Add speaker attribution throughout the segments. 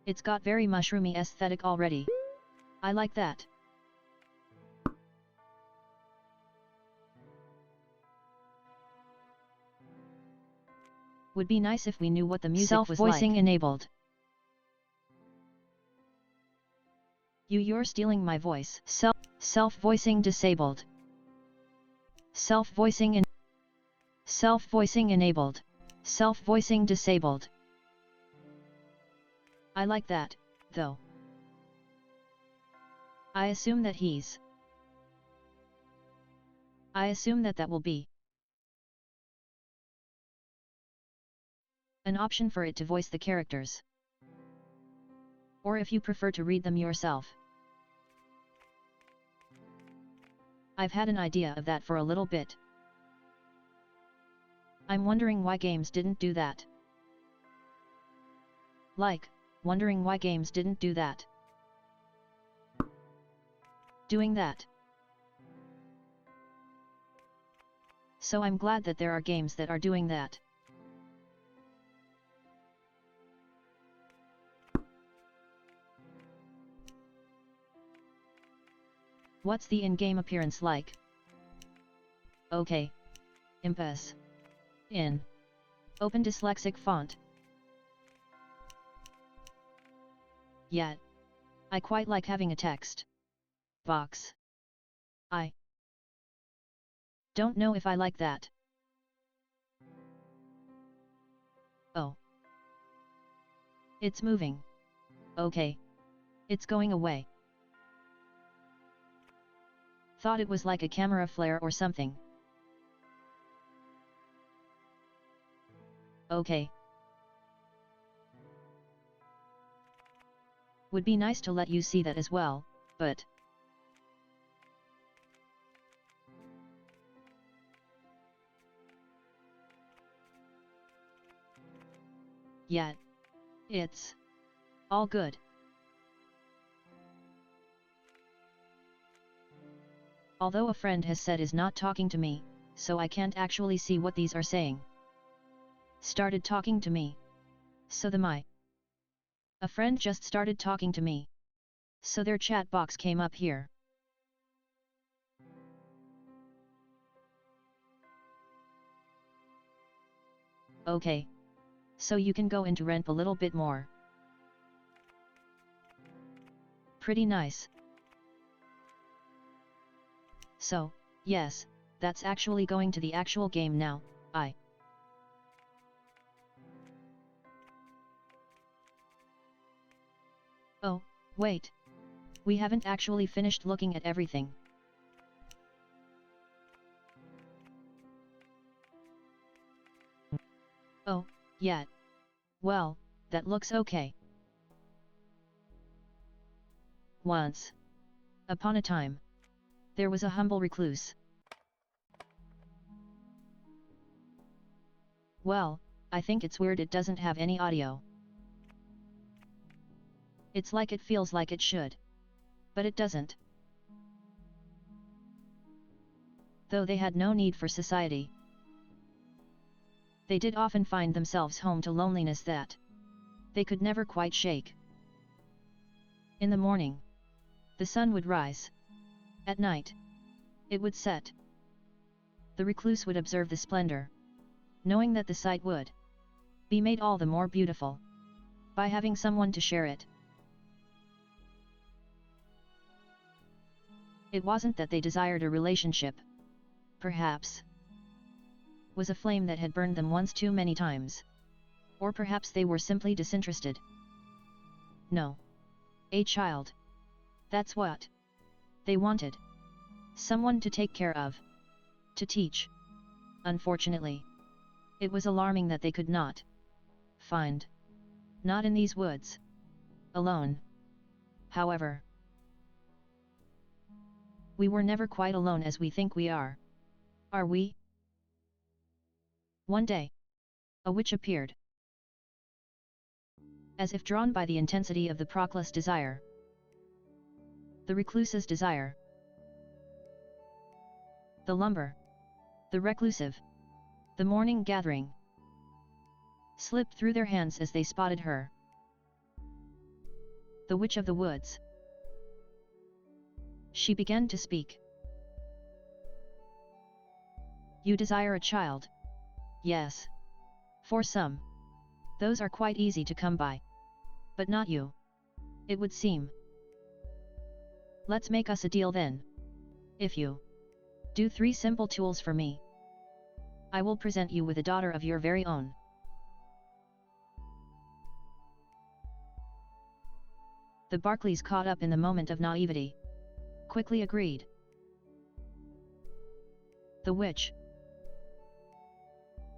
Speaker 1: It's got very mushroomy aesthetic already. I like that. Would be nice if we knew what the music was like. Self-voicing enabled. You're stealing my voice. Self-voicing disabled. Self-voicing enabled. Self-voicing disabled. I like that, though. I assume that will be an option for it to voice the characters. Or if you prefer to read them yourself. I've had an idea of that for a little bit. I'm wondering why games didn't do that. Like, wondering why games didn't do that. Doing that. So I'm glad that there are games that are doing that. What's the in-game appearance like? Okay. Impasse. In. Open dyslexic font. Yet. I quite like having a text box. I don't know if I like that. Oh. It's moving. Okay. It's going away. Thought it was like a camera flare or something. Okay. Would be nice to let you see that as well, but... Yet. It's all good. Although a friend has said is not talking to me, so I can't actually see what these are saying. Started talking to me. So a friend just started talking to me. So their chat box came up here. Okay. So you can go into rent a little bit more. Pretty nice. So, yes, that's actually going to the actual game now. Oh, wait. We haven't actually finished looking at everything. Oh, yet. Well, that looks okay. Once upon a time, there was a humble recluse. Well, I think it's weird it doesn't have any audio. It's like it feels like it should. But it doesn't. Though they had no need for society. They did often find themselves home to loneliness that they could never quite shake. In the morning, the sun would rise. At night, it would set. The recluse would observe the splendor, knowing that the sight would be made all the more beautiful by having someone to share it. It wasn't that they desired a relationship. Perhaps was a flame that had burned them once too many times. Or perhaps they were simply disinterested. No. A child. That's what they wanted. Someone to take care of. To teach. Unfortunately, it was alarming that they could not find. Not in these woods. Alone. However, we were never quite alone as we think we are. Are we? One day, a witch appeared. As if drawn by the intensity of the proclus desire. The recluse's desire. The lumber. The reclusive. The morning gathering. Slipped through their hands as they spotted her. The Witch of the Woods. She began to speak. You desire a child? Yes. For some, those are quite easy to come by. But not you, it would seem. Let's make us a deal then. If you do 3 simple tools for me, I will present you with a daughter of your very own. The Barclays, caught up in the moment of naivety, quickly agreed. The witch,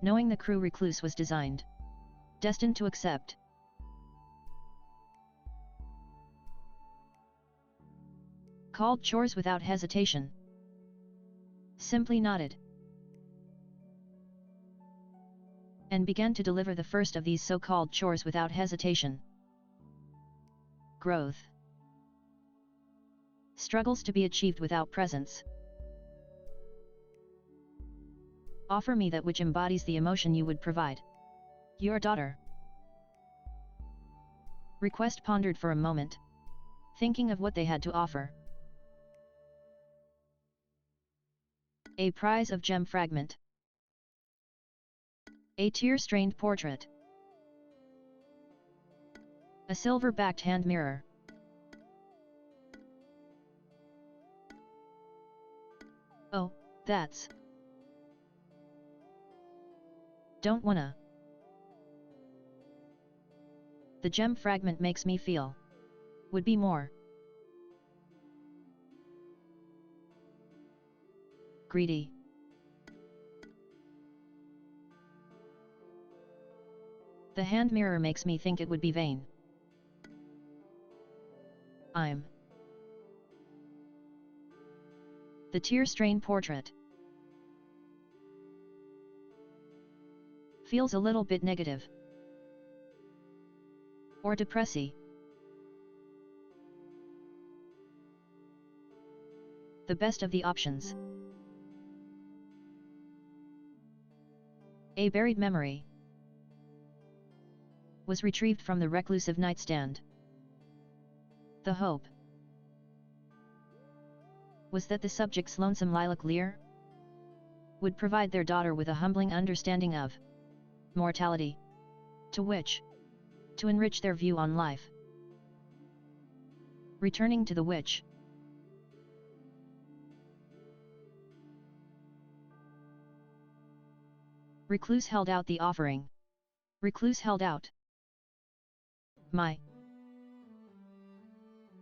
Speaker 1: knowing the crew recluse was destined to accept, called chores without hesitation, simply nodded, and began to deliver the first of these so-called chores without hesitation. Growth. Struggles to be achieved without presence. Offer me that which embodies the emotion you would provide. Your daughter. Request pondered for a moment, thinking of what they had to offer. A prize of gem fragment. A tear-stained portrait. A silver-backed hand mirror. Oh, that's... Don't wanna. The gem fragment makes me feel. Would be more. Greedy. The hand mirror makes me think it would be vain. I'm. The tear-stained portrait. Feels a little bit negative. Or depressy. The best of the options. A buried memory was retrieved from the reclusive nightstand. The hope was that the subject's lonesome lilac leer would provide their daughter with a humbling understanding of mortality, to which to enrich their view on life. Returning to the witch. Recluse held out the offering. Recluse held out.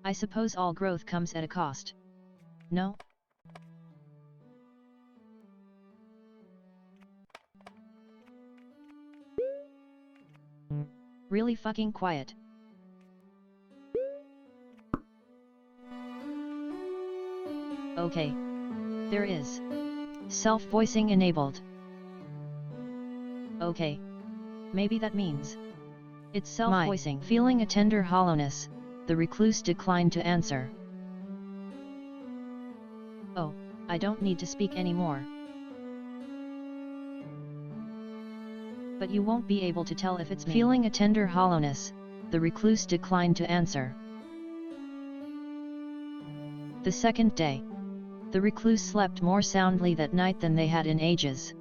Speaker 1: I suppose all growth comes at a cost. No? Really fucking quiet. Okay. There is. Self-voicing enabled. Okay. Maybe that means it's self-voicing. Feeling a tender hollowness, the recluse declined to answer. Oh, I don't need to speak anymore. But you won't be able to tell if it's me. Feeling a tender hollowness, the recluse declined to answer. The second day, the recluse slept more soundly that night than they had in ages.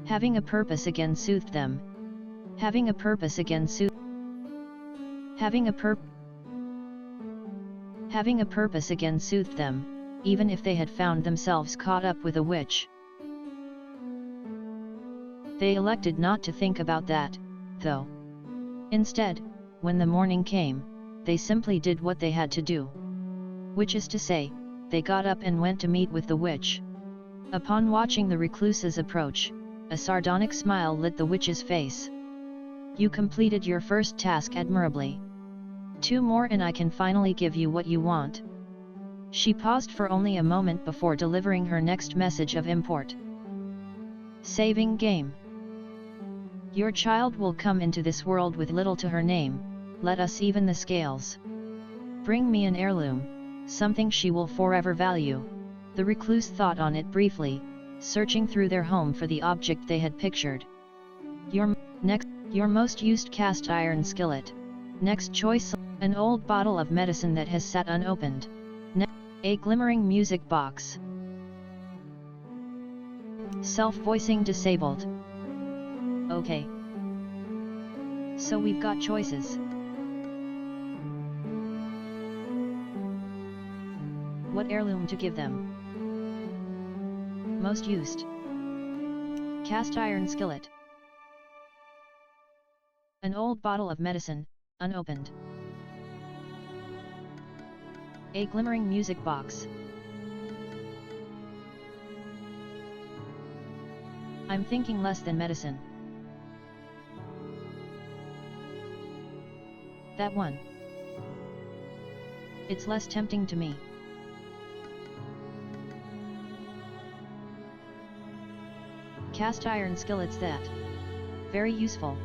Speaker 1: Having a purpose again soothed them. Having a purpose again soothed. Having a purpose again soothed them, even if they had found themselves caught up with a witch. They elected not to think about that, though. Instead, when the morning came, they simply did what they had to do. Which is to say, they got up and went to meet with the witch. Upon watching the recluse's approach, a sardonic smile lit the witch's face. You completed your first task admirably. 2 more and I can finally give you what you want. She paused for only a moment before delivering her next message of import. Saving game. Your child will come into this world with little to her name, let us even the scales. Bring me an heirloom, something she will forever value. The recluse thought on it briefly, searching through their home for the object they had pictured. Your most used cast iron skillet. Next choice. An old bottle of medicine that has sat unopened. A glimmering music box. Self-voicing disabled. Okay. So we've got choices. What heirloom to give them? Most used. Cast iron skillet. An old bottle of medicine, unopened. A glimmering music box. I'm thinking less than medicine. That one. It's less tempting to me. Cast iron skillets, that. Very useful.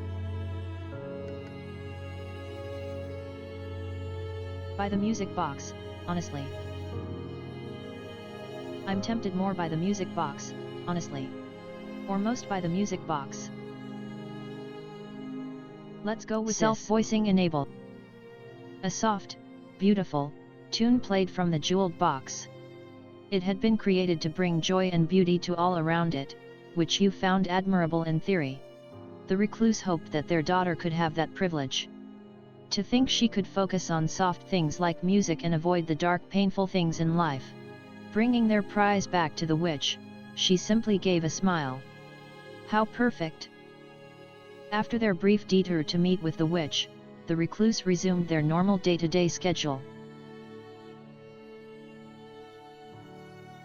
Speaker 1: By the music box, honestly. I'm tempted more by the music box, honestly. Or most by the music box. Let's go with self-voicing enabled. A soft, beautiful tune played from the jeweled box. It had been created to bring joy and beauty to all around it, which you found admirable in theory. The recluse hoped that their daughter could have that privilege. To think she could focus on soft things like music and avoid the dark, painful things in life. Bringing their prize back to the witch, she simply gave a smile. How perfect! After their brief detour to meet with the witch, the recluse resumed their normal day-to-day schedule.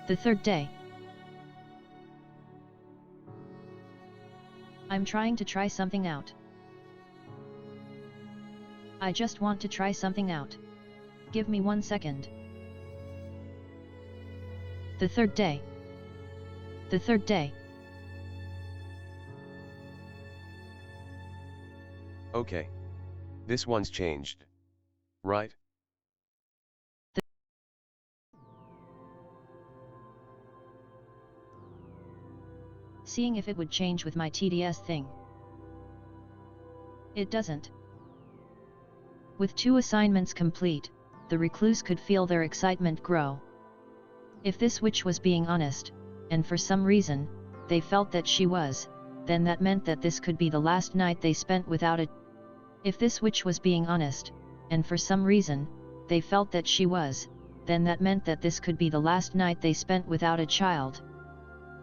Speaker 1: The third day. I'm trying to try something out. I just want to try something out. Give me 1 second. The third day. The third day.
Speaker 2: Okay. This one's changed. Right?
Speaker 1: Seeing if it would change with my TDS thing. It doesn't. With 2 assignments complete, the recluse could feel their excitement grow. If this witch was being honest, and for some reason, they felt that she was, then that meant that this could be the last night they spent without it. If this witch was being honest, and for some reason, they felt that she was, then that meant that this could be the last night they spent without a child.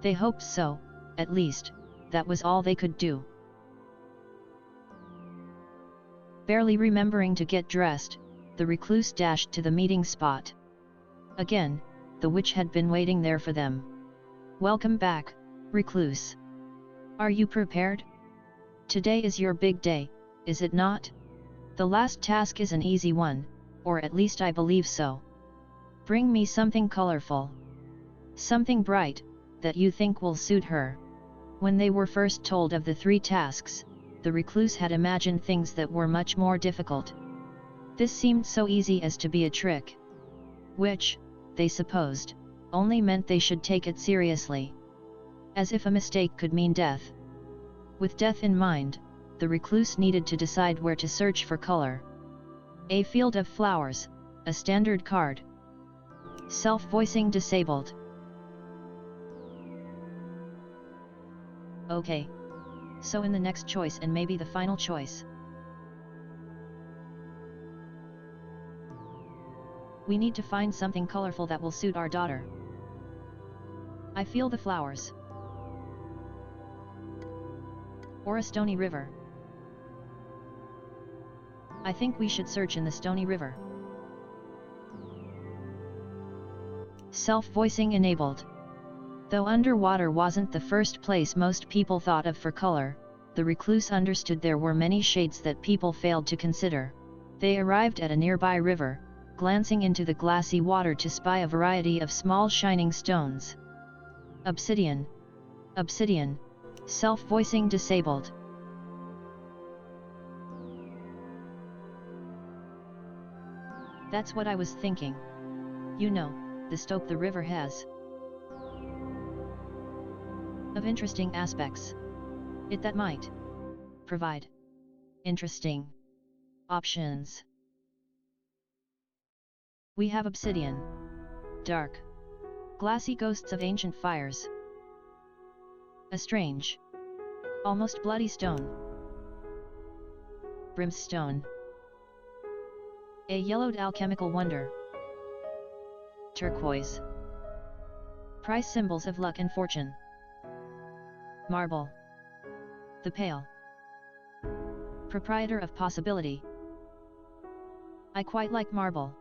Speaker 1: They hoped so, at least, that was all they could do. Barely remembering to get dressed, the recluse dashed to the meeting spot. Again, the witch had been waiting there for them. Welcome back, recluse. Are you prepared? Today is your big day, is it not? The last task is an easy one, or at least I believe so. Bring me something colorful. Something bright, that you think will suit her. When they were first told of the 3 tasks, the recluse had imagined things that were much more difficult. This seemed so easy as to be a trick. Which, they supposed, only meant they should take it seriously. As if a mistake could mean death. With death in mind, the recluse needed to decide where to search for color. A field of flowers, a standard card. Self-voicing disabled. Okay. So in the next choice and maybe the final choice. We need to find something colorful that will suit our daughter. I feel the flowers. Or a stony river. I think we should search in the stony river. Self-voicing enabled. Though underwater wasn't the first place most people thought of for color, the recluse understood there were many shades that people failed to consider. They arrived at a nearby river, glancing into the glassy water to spy a variety of small shining stones. Obsidian. Obsidian. Self-voicing disabled. That's what I was thinking. You know, the stoke the river has. Of interesting aspects. It that might provide interesting options. We have obsidian. Dark. Glassy ghosts of ancient fires. A strange, almost bloody stone. Brimstone. A yellowed alchemical wonder. Turquoise. Price symbols of luck and fortune. Marble. The pale. Proprietor of possibility. I quite like marble.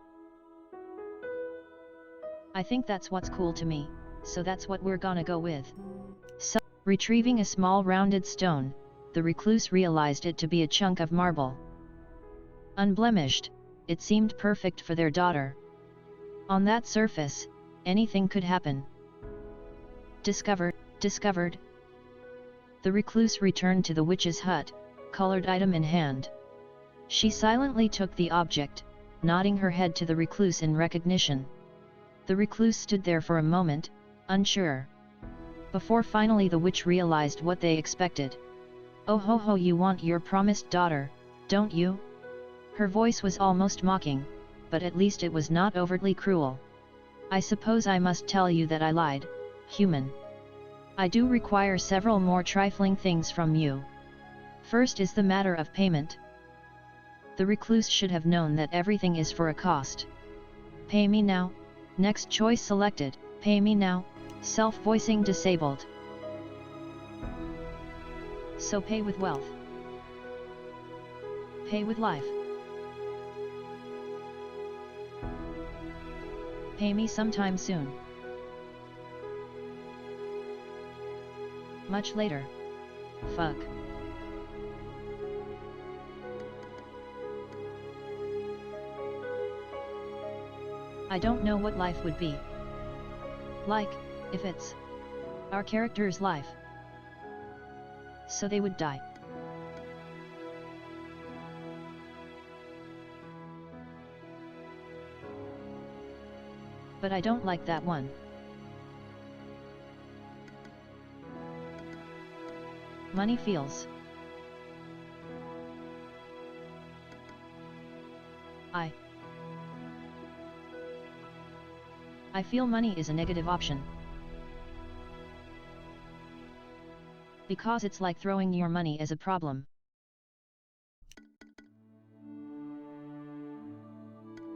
Speaker 1: I think that's what's cool to me, so that's what we're gonna go with. So, retrieving a small rounded stone, the recluse realized it to be a chunk of marble. Unblemished, it seemed perfect for their daughter. On that surface, anything could happen. Discovered. The recluse returned to the witch's hut, colored item in hand. She silently took the object, nodding her head to the recluse in recognition. The recluse stood there for a moment, unsure. Before finally the witch realized what they expected. "Oh ho ho, you want your promised daughter, don't you?" Her voice was almost mocking, but at least it was not overtly cruel. "I suppose I must tell you that I lied, human. I do require several more trifling things from you. First is the matter of payment." The recluse should have known that everything is for a cost. "Pay me now." Next choice selected. "Pay me now." Self-voicing disabled. So pay with wealth. Pay with life. Pay me sometime soon. Much later. Fuck. I don't know what life would be like, if it's our character's life. So they would die. But I don't like that one. Money feels. I feel money is a negative option. Because it's like throwing your money as a problem.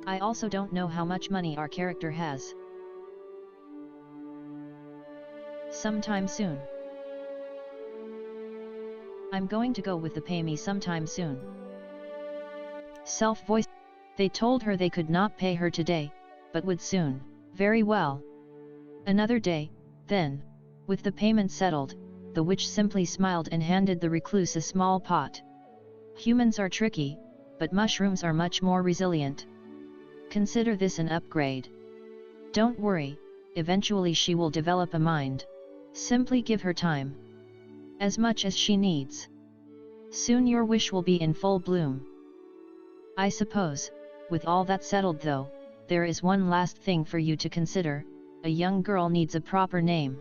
Speaker 1: I also don't know how much money our character has. Sometime soon. I'm going to go with the pay me sometime soon. Self-voice. They told her they could not pay her today, but would soon. Very well. Another day, then. With the payment settled, the witch simply smiled and handed the recluse a small pot. Humans are tricky, but mushrooms are much more resilient. Consider this an upgrade. Don't worry, eventually she will develop a mind. Simply give her time. As much as she needs. Soon your wish will be in full bloom. I suppose, with all that settled though, there is one last thing for you to consider. A young girl needs a proper name.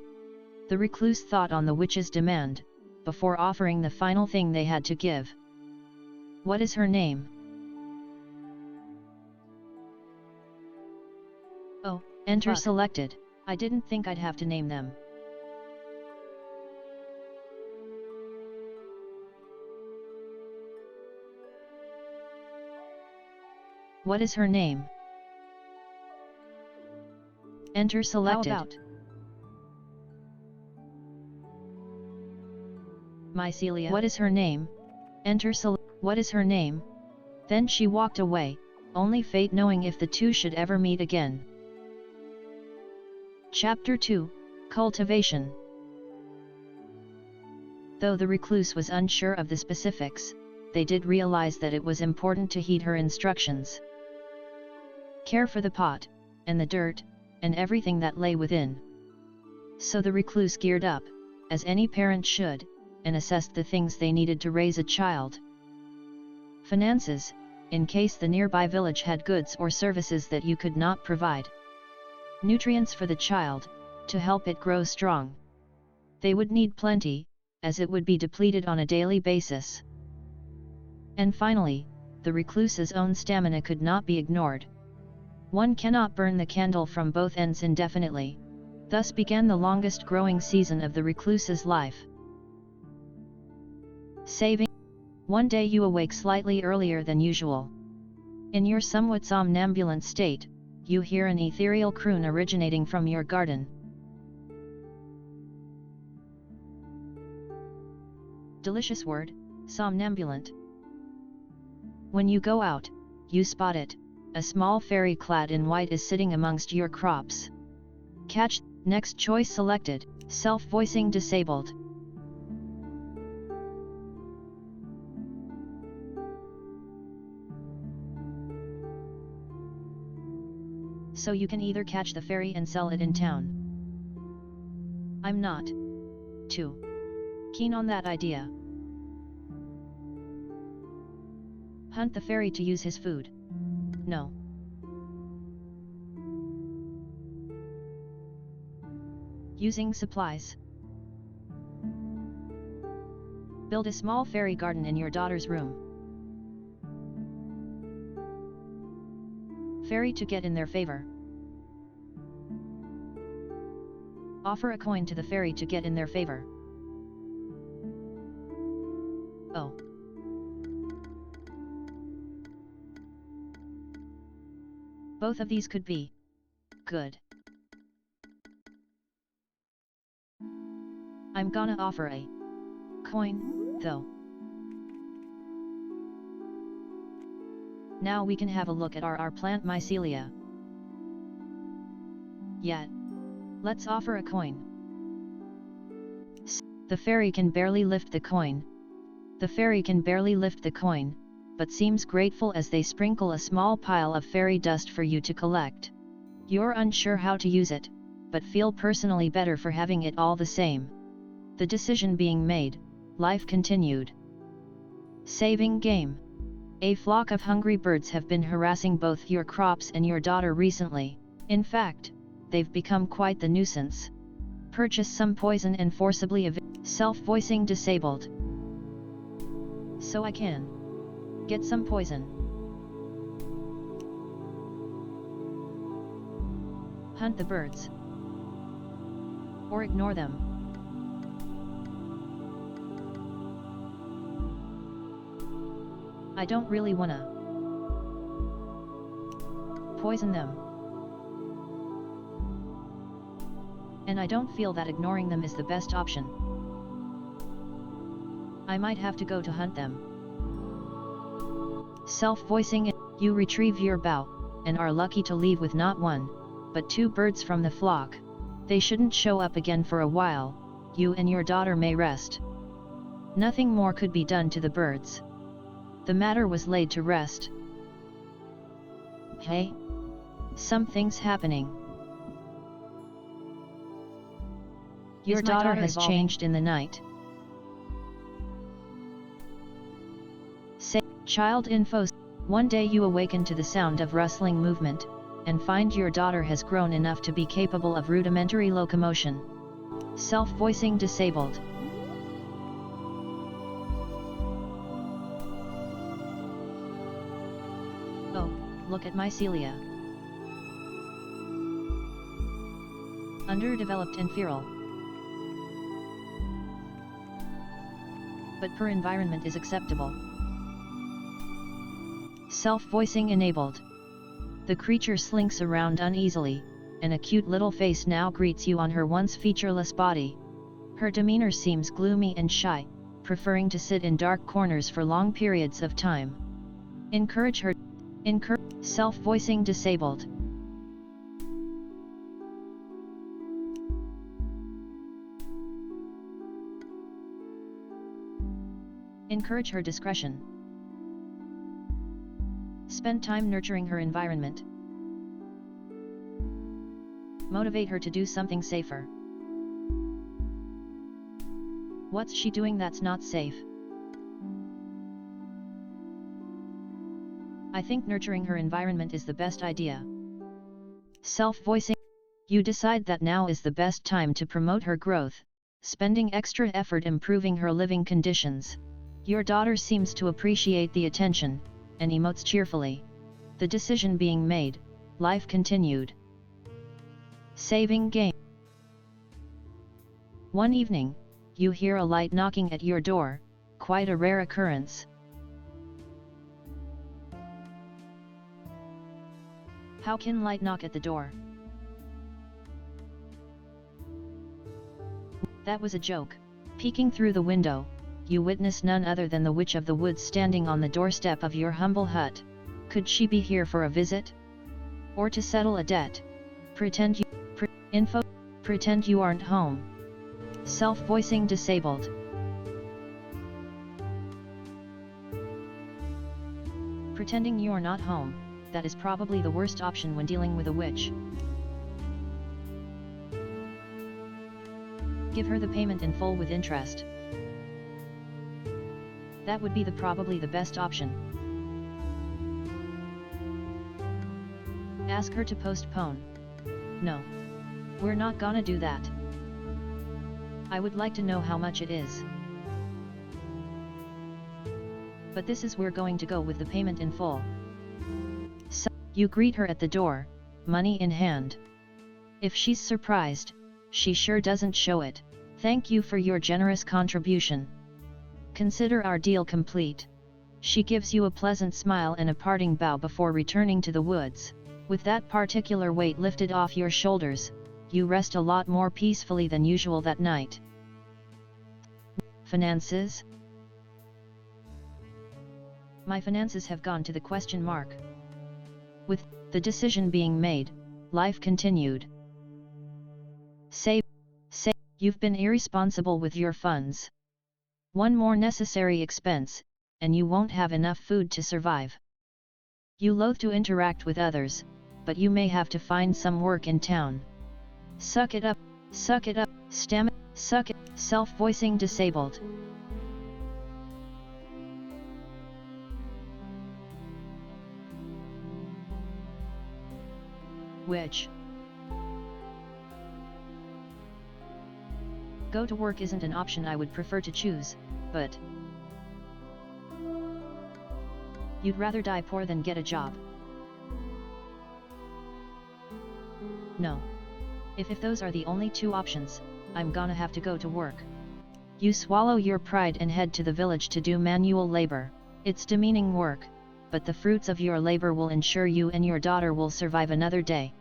Speaker 1: The recluse thought on the witch's demand, before offering the final thing they had to give. What is her name? Oh, enter
Speaker 3: Fuck.
Speaker 1: selected. I didn't think I'd have to name them. What is her name? Enter selected.
Speaker 3: How about
Speaker 1: Mycelia? What is her name? Enter What is her name? Then she walked away, only fate knowing if the two should ever meet again. Chapter 2, Cultivation. Though the recluse was unsure of the specifics, they did realize that it was important to heed her instructions. Care for the pot, and the dirt, and everything that lay within. So the recluse geared up, as any parent should, and assessed the things they needed to raise a child. Finances, in case the nearby village had goods or services that you could not provide. Nutrients for the child, to help it grow strong. They would need plenty, as it would be depleted on a daily basis. And finally, the recluse's own stamina could not be ignored. One cannot burn the candle from both ends indefinitely. Thus began the longest growing season of the recluse's life. Saving. One day you awake slightly earlier than usual. In your somewhat somnambulant state, you hear an ethereal croon originating from your garden. Delicious word, somnambulant. When you go out, you spot it. A small fairy clad in white is sitting amongst your crops. Catch. Next choice selected, self-voicing disabled. So you can either catch the fairy and sell it in town. I'm not too keen on that idea. Hunt the fairy to use his food. No. Using supplies. Build a small fairy garden in your daughter's room. Fairy to get in their favor. Offer a coin to the fairy to get in their favor. Oh. Both of these could be good. I'm gonna offer a coin, though. Now we can have a look at our plant mycelia. Yet. Let's offer a coin. The fairy can barely lift the coin. The fairy can barely lift the coin, but seems grateful as they sprinkle a small pile of fairy dust for you to collect. You're unsure how to use it, but feel personally better for having it all the same. The decision being made, life continued. Saving game. A flock of hungry birds have been harassing both your crops and your daughter recently. In fact, they've become quite the nuisance. Purchase some poison and forcibly self-voicing disabled. So I can get some poison. Hunt the birds. Or ignore them. I don't really wanna poison them. And I don't feel that ignoring them is the best option. I might have to go to hunt them. Self-voicing. You retrieve your bow, and are lucky to leave with not one, but two birds from the flock. They shouldn't show up again for a while. You and your daughter may rest. Nothing more could be done to the birds. The matter was laid to rest. Hey? Something's happening. Your daughter has changed in the night. Say, child info. One day you awaken to the sound of rustling movement, and find your daughter has grown enough to be capable of rudimentary locomotion. Self-voicing disabled. Oh, look at mycelia. Underdeveloped and feral. But per environment is acceptable. Self-voicing enabled. The creature slinks around uneasily, and a cute little face now greets you on her once featureless body. Her demeanor seems gloomy and shy, preferring to sit in dark corners for long periods of time. Encourage her. Self-voicing disabled. Encourage her discretion. Spend time nurturing her environment. Motivate her to do something safer. What's she doing that's not safe? I think nurturing her environment is the best idea. Self-voicing. You decide that now is the best time to promote her growth, spending extra effort improving her living conditions. Your daughter seems to appreciate the attention, and emotes cheerfully. The decision being made, Life continued. Saving game. One evening, you hear a light knocking at your door, quite a rare occurrence. How can light knock at the door? That was a joke. Peeking through the window, you witness none other than the Witch of the Woods standing on the doorstep of your humble hut. Could she be here for a visit? Or to settle a debt? Pretend you aren't home. Self-voicing disabled. Pretending you're not home, that is probably the worst option when dealing with a witch. Give her the payment in full with interest. That would be probably the best option. Ask her to postpone. No. We're not gonna do that. I would like to know how much it is. But this is we're going to go with the payment in full. So, you greet her at the door, money in hand. If she's surprised, she sure doesn't show it. Thank you for your generous contribution. Consider our deal complete. She gives you a pleasant smile and a parting bow before returning to the woods. With that particular weight lifted off your shoulders, you rest a lot more peacefully than usual that night. Finances? My finances have gone to the question mark. With the decision being made, life continued. Save. You've been irresponsible with your funds. One more necessary expense, and you won't have enough food to survive. You loathe to interact with others, but you may have to find some work in town. Suck it up, suck it up, suck it, self-voicing disabled. Which? Go to work isn't an option I would prefer to choose, but you'd rather die poor than get a job. No. If those are the only two options, I'm gonna have to go to work. You swallow your pride and head to the village to do manual labor. It's demeaning work, but the fruits of your labor will ensure you and your daughter will survive another day.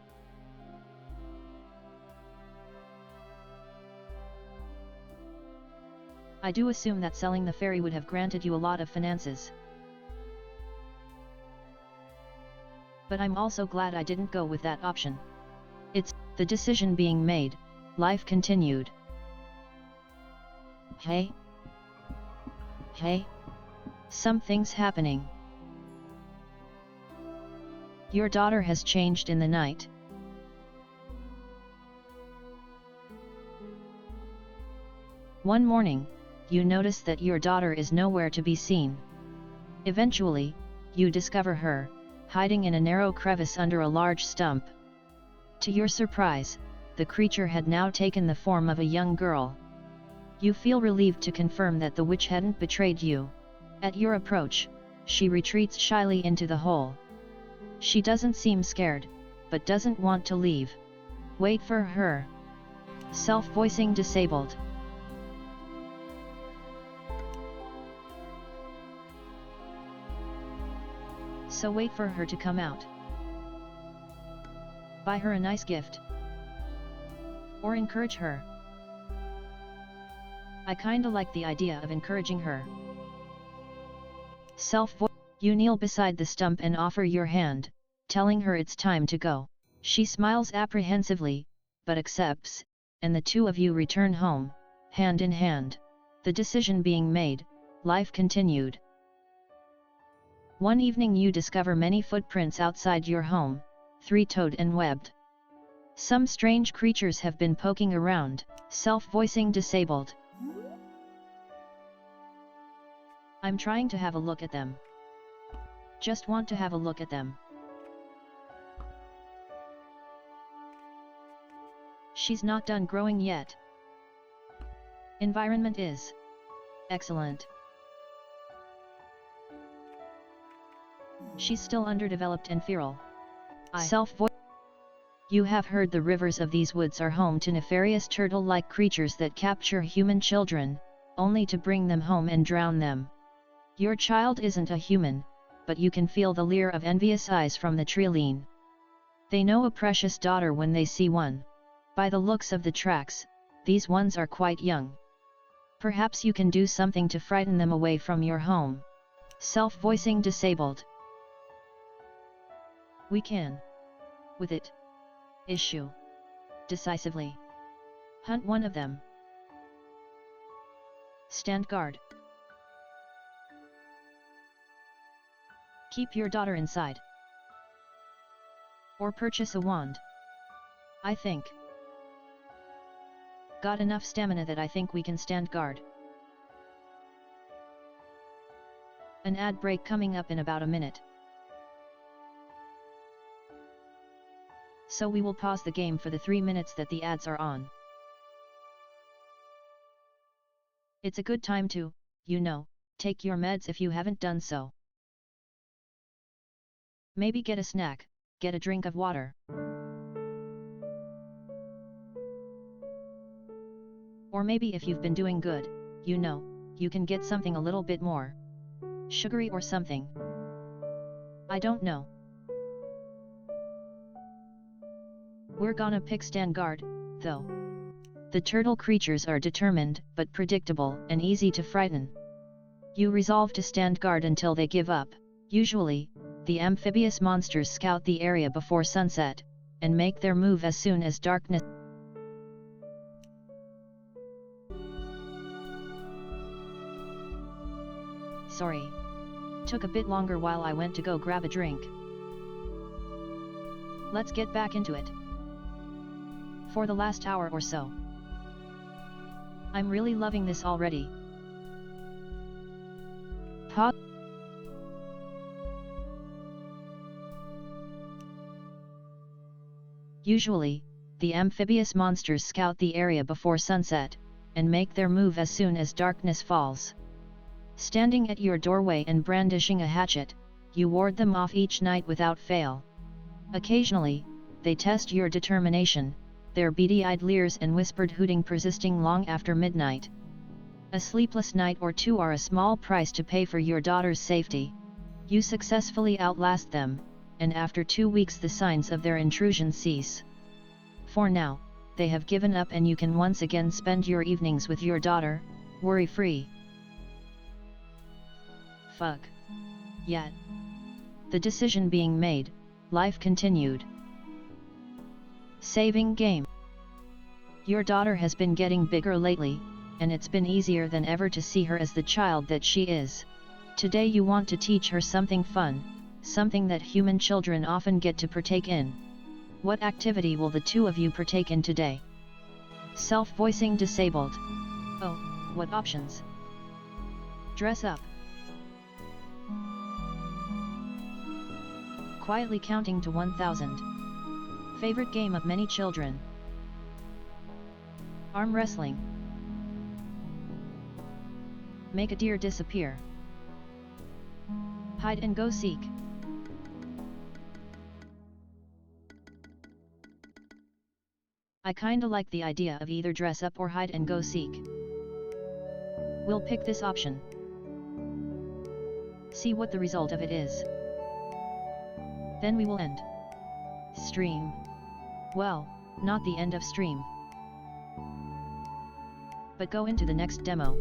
Speaker 1: I do assume that selling the fairy would have granted you a lot of finances. But I'm also glad I didn't go with that option. It's the decision being made. Life continued. Hey? Hey? Something's happening. Your daughter has changed in the night. One morning, you notice that your daughter is nowhere to be seen. Eventually, you discover her, hiding in a narrow crevice under a large stump. To your surprise, the creature had now taken the form of a young girl. You feel relieved to confirm that the witch hadn't betrayed you. At your approach, she retreats shyly into the hole. She doesn't seem scared, but doesn't want to leave. Wait for her. Self-voicing disabled. So wait for her to come out. Buy her a nice gift. Or encourage her. I kinda like the idea of encouraging her. You kneel beside the stump and offer your hand, telling her it's time to go. She smiles apprehensively, but accepts, and the two of you return home, hand in hand. The decision being made, life continued. One evening you discover many footprints outside your home, three-toed and webbed. Some strange creatures have been poking around, self-voicing disabled. I'm trying to have a look at them. Just want to have a look at them. She's not done growing yet. Environment is excellent. She's still underdeveloped and feral. Self-voice. You have heard the rivers of these woods are home to nefarious turtle-like creatures that capture human children, only to bring them home and drown them. Your child isn't a human, but you can feel the leer of envious eyes from the trilene. They know a precious daughter when they see one. By the looks of the tracks, these ones are quite young. Perhaps you can do something to frighten them away from your home. Self-voicing disabled. We can. With it. Issue. Decisively. Hunt one of them. Stand guard. Keep your daughter inside. Or purchase a wand. I think. Got enough stamina that I think we can stand guard. An ad break coming up in about a minute. So we will pause the game for the 3 minutes that the ads are on. It's a good time to, take your meds if you haven't done so. Maybe get a snack, get a drink of water. Or maybe if you've been doing good, you can get something a little bit more sugary or something. I don't know. We're gonna pick stand guard, though. The turtle creatures are determined, but predictable, and easy to frighten. You resolve to stand guard until they give up. Usually, the amphibious monsters scout the area before sunset, and make their move as soon as darkness. Sorry. Took a bit longer while I went to go grab a drink. Let's get back into it. For the last hour or so. I'm really loving this already. Pause. Usually, the amphibious monsters scout the area before sunset, and make their move as soon as darkness falls. Standing at your doorway and brandishing a hatchet, you ward them off each night without fail. Occasionally, they test your determination, their beady-eyed leers and whispered hooting persisting long after midnight. A sleepless night or two are a small price to pay for your daughter's safety. You successfully outlast them, and after 2 weeks the signs of their intrusion cease. For now, they have given up and you can once again spend your evenings with your daughter, worry-free. Fuck. Yet. The decision being made, life continued. Saving game. Your daughter has been getting bigger lately, and it's been easier than ever to see her as the child that she is. Today you want to teach her something fun, something that human children often get to partake in. What activity will the two of you partake in today? Self-voicing disabled. Oh, what options? Dress up. Quietly counting to 1,000. Favorite game of many children. Arm wrestling. Make a deer disappear. Hide and go seek. I kinda like the idea of either dress up or hide and go seek. We'll pick this option. See what the result of it is. Then we will end stream. Well, not the end of stream. But go into the next demo.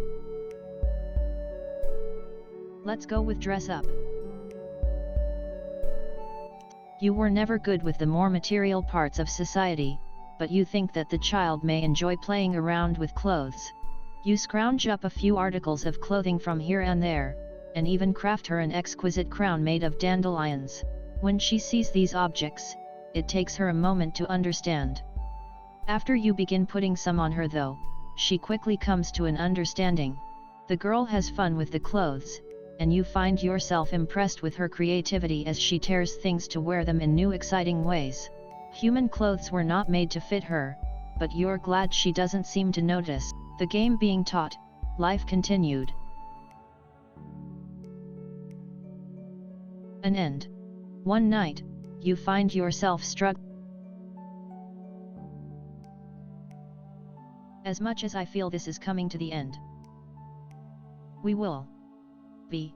Speaker 1: Let's go with dress up. You were never good with the more material parts of society, but you think that the child may enjoy playing around with clothes. You scrounge up a few articles of clothing from here and there, and even craft her an exquisite crown made of dandelions. When she sees these objects, it takes her a moment to understand. After you begin putting some on her though, she quickly comes to an understanding. The girl has fun with the clothes, and you find yourself impressed with her creativity as she tears things to wear them in new exciting ways. Human clothes were not made to fit her, but you're glad she doesn't seem to notice. The game being taught, life continued. An end. One night, you find yourself struggling. As much as I feel this is coming to the end, we will be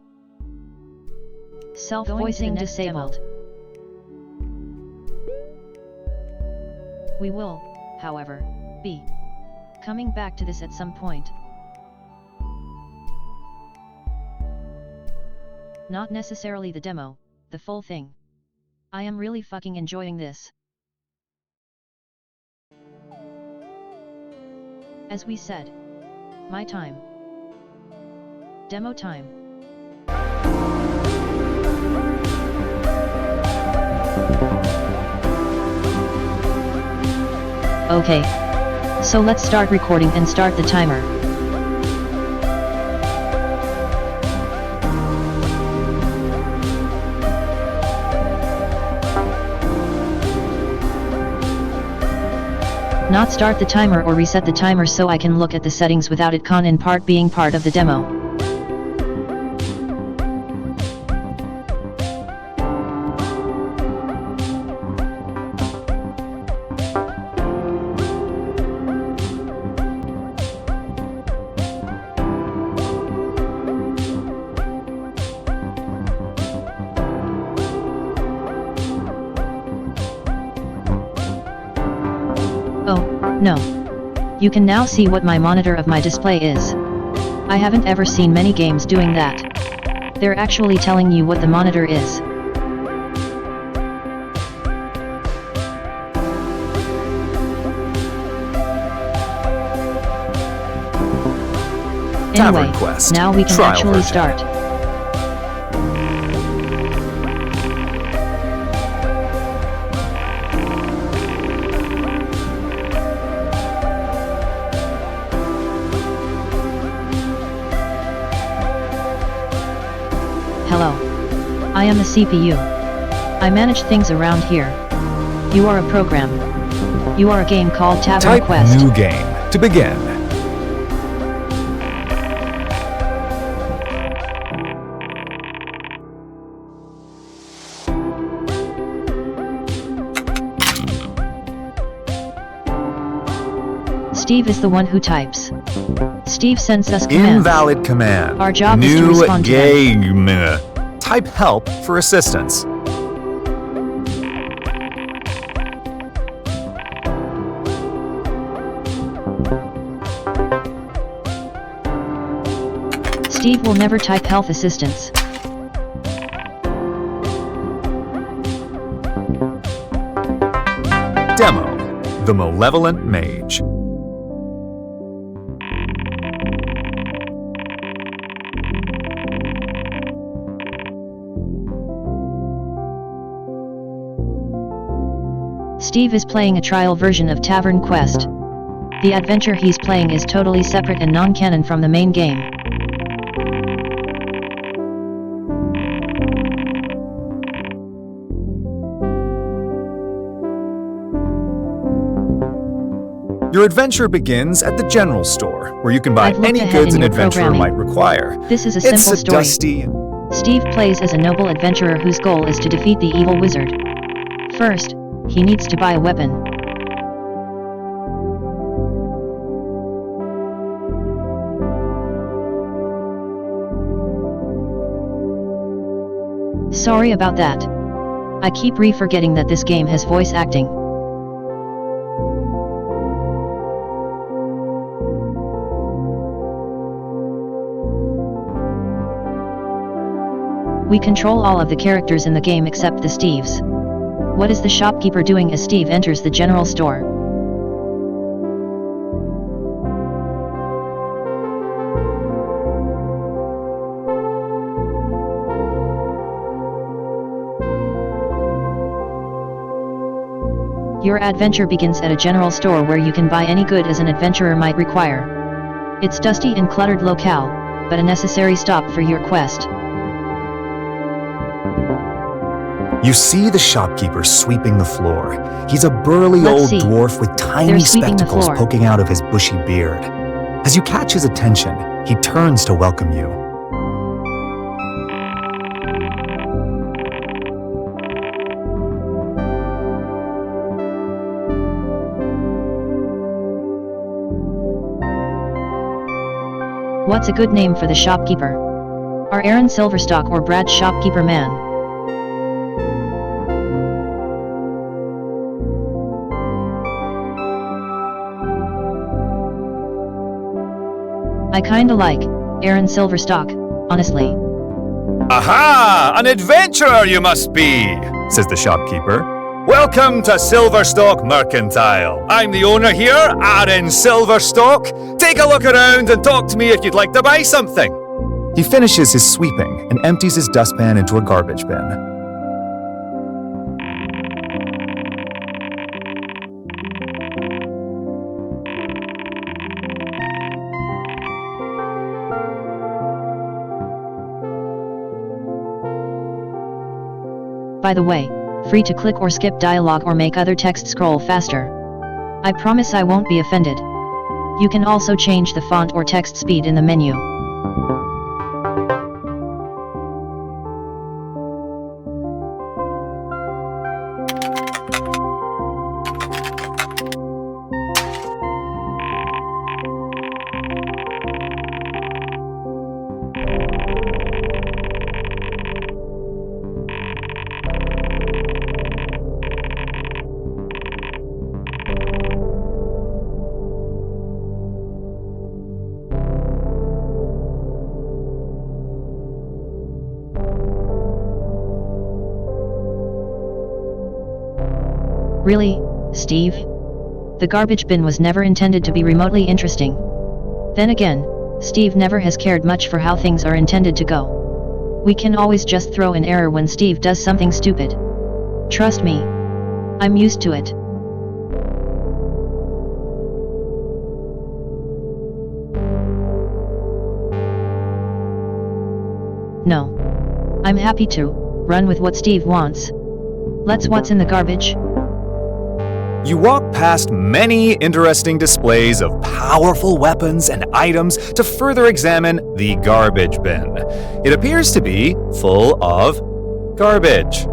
Speaker 1: self-voicing disabled. We will, however, be coming back to this at some point. Not necessarily the demo, the full thing. I am really fucking enjoying this. As we said, my time. Demo time. Okay. So let's start recording and start the timer. Not start the timer or reset the timer so I can look at the settings without it in part being part of the demo. No. You can now see what my monitor of my display is. I haven't ever seen many games doing that. They're actually telling you what the monitor is. Anyway,
Speaker 3: Tavernquest.
Speaker 1: now we can
Speaker 3: Trial
Speaker 1: actually
Speaker 3: version.
Speaker 1: start. Hello. I am the CPU. I manage things around here. You are a program. You are a game called
Speaker 3: Type
Speaker 1: Tavernquest.
Speaker 3: new game to begin.
Speaker 1: Steve is the one who types. Steve sends us commands.
Speaker 3: Invalid command.
Speaker 1: Our job
Speaker 3: new
Speaker 1: is to respond to them.
Speaker 3: game. Type help for assistance.
Speaker 1: Steve will never type health assistance.
Speaker 3: Demo. The Malevolent Mage.
Speaker 1: Steve is playing a trial version of Tavernquest. The adventure he's playing is totally separate and non-canon from the main game.
Speaker 3: Your adventure begins at the general store, where you can buy
Speaker 1: I've looked
Speaker 3: any
Speaker 1: ahead
Speaker 3: goods
Speaker 1: in
Speaker 3: an
Speaker 1: your
Speaker 3: adventurer
Speaker 1: programming.
Speaker 3: might require.
Speaker 1: This is a
Speaker 3: It's
Speaker 1: simple
Speaker 3: a
Speaker 1: story.
Speaker 3: dusty...
Speaker 1: Steve plays as a noble adventurer whose goal is to defeat the evil wizard. First, he needs to buy a weapon. Sorry about that. I keep forgetting that this game has voice acting. We control all of the characters in the game except the Steves. What is the shopkeeper doing as Steve enters the general store? Your adventure begins at a general store where you can buy any good as an adventurer might require. It's dusty and cluttered locale, but a necessary stop for your quest.
Speaker 3: You see the shopkeeper sweeping the floor. He's a burly
Speaker 1: Let's
Speaker 3: old
Speaker 1: see.
Speaker 3: dwarf with tiny
Speaker 1: They're sweeping the
Speaker 3: spectacles
Speaker 1: floor.
Speaker 3: poking out of his bushy beard. As you catch his attention, he turns to welcome you.
Speaker 1: What's a good name for the shopkeeper? Are Aaron Silverstock or Brad shopkeeper man? I kinda like Aaron Silverstock, honestly.
Speaker 4: Aha! An adventurer you must be, says the shopkeeper. Welcome to Silverstock Mercantile. I'm the owner here, Aaron Silverstock. Take a look around and talk to me if you'd like to buy something.
Speaker 3: He finishes his sweeping and empties his dustpan into a garbage bin.
Speaker 1: By the way, free to click or skip dialogue or make other text scroll faster. I promise I won't be offended. You can also change the font or text speed in the menu. Really, Steve? The garbage bin was never intended to be remotely interesting. Then again, Steve never has cared much for how things are intended to go. We can always just throw an error when Steve does something stupid. Trust me. I'm used to it. No. I'm happy to run with what Steve wants. What's in the garbage?
Speaker 3: You walk past many interesting displays of powerful weapons and items to further examine the garbage bin. It appears to be full of garbage.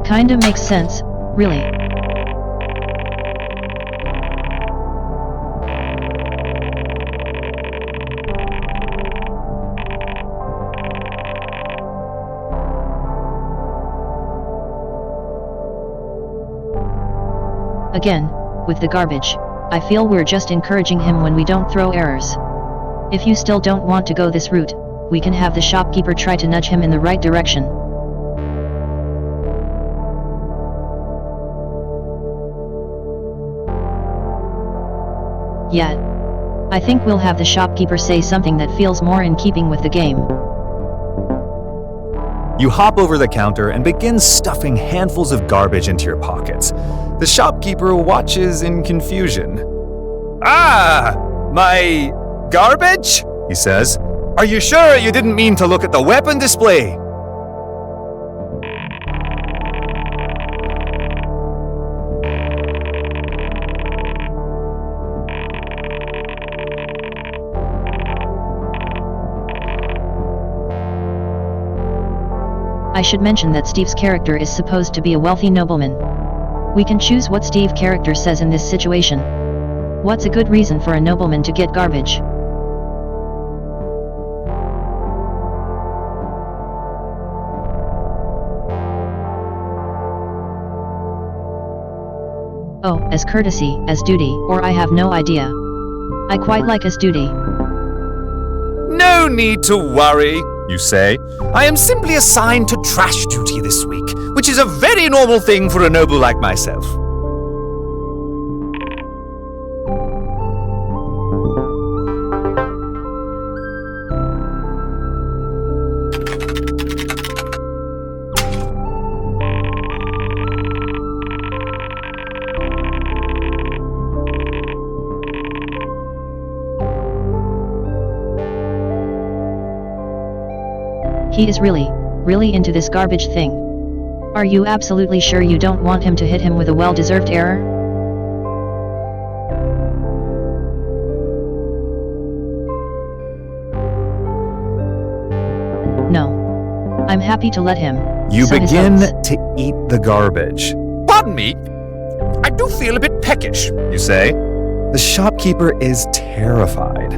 Speaker 1: Kinda makes sense, really. Again, with the garbage, I feel we're just encouraging him when we don't throw errors. If you still don't want to go this route, we can have the shopkeeper try to nudge him in the right direction. Yeah. I think we'll have the shopkeeper say something that feels more in keeping with the game.
Speaker 3: You hop over the counter and begin stuffing handfuls of garbage into your pockets. The shopkeeper watches in confusion.
Speaker 4: Ah! My garbage? He says. Are you sure you didn't mean to look at the weapon display?
Speaker 1: I should mention that Steve's character is supposed to be a wealthy nobleman. We can choose what Steve's character says in this situation. What's a good reason for a nobleman to get garbage? Oh, as courtesy, as duty, or I have no idea. I quite like as duty.
Speaker 4: No need to worry, you say.
Speaker 3: I am simply assigned to trash duty this week, which is a very normal thing for a noble like myself.
Speaker 1: He is really into this garbage thing. Are you absolutely sure you don't want him to hit him with a well-deserved error? No. I'm happy to let him.
Speaker 3: You
Speaker 1: sow his
Speaker 3: begin
Speaker 1: oats.
Speaker 3: to eat the garbage.
Speaker 4: Pardon me. I do feel a bit peckish.
Speaker 3: You say? The shopkeeper is terrified.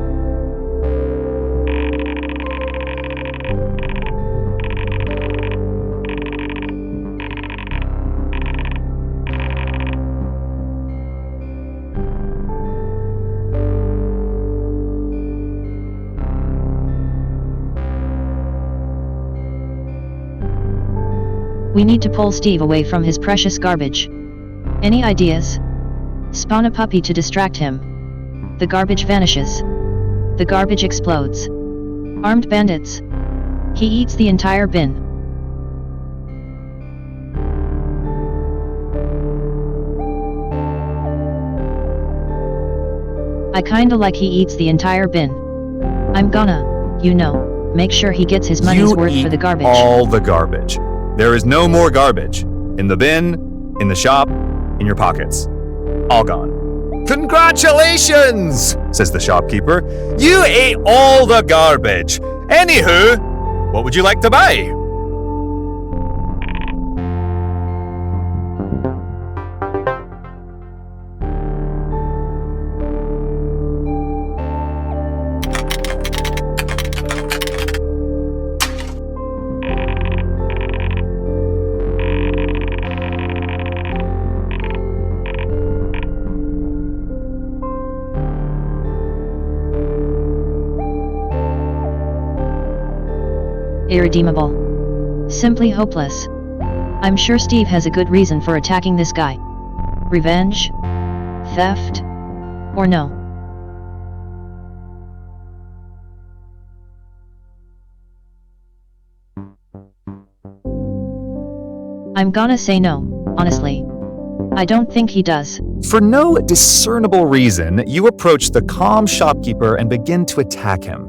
Speaker 1: We need to pull Steve away from his precious garbage. Any ideas? Spawn a puppy to distract him. The garbage vanishes. The garbage explodes. Armed bandits. He eats the entire bin. I kinda like he eats the entire bin. I'm gonna, make sure he gets his money's
Speaker 3: You
Speaker 1: worth
Speaker 3: eat
Speaker 1: for the garbage.
Speaker 3: all the garbage. There is no more garbage. In the bin, in the shop, in your pockets. All gone.
Speaker 4: Congratulations,
Speaker 3: Says the shopkeeper.
Speaker 4: you ate all the garbage. Anywho, what would you like to buy?
Speaker 1: Irredeemable. Simply hopeless. I'm sure Steve has a good reason for attacking this guy. Revenge? Theft? Or no? I'm gonna say no, honestly. I don't think he does.
Speaker 3: For no discernible reason, you approach the calm shopkeeper and begin to attack him.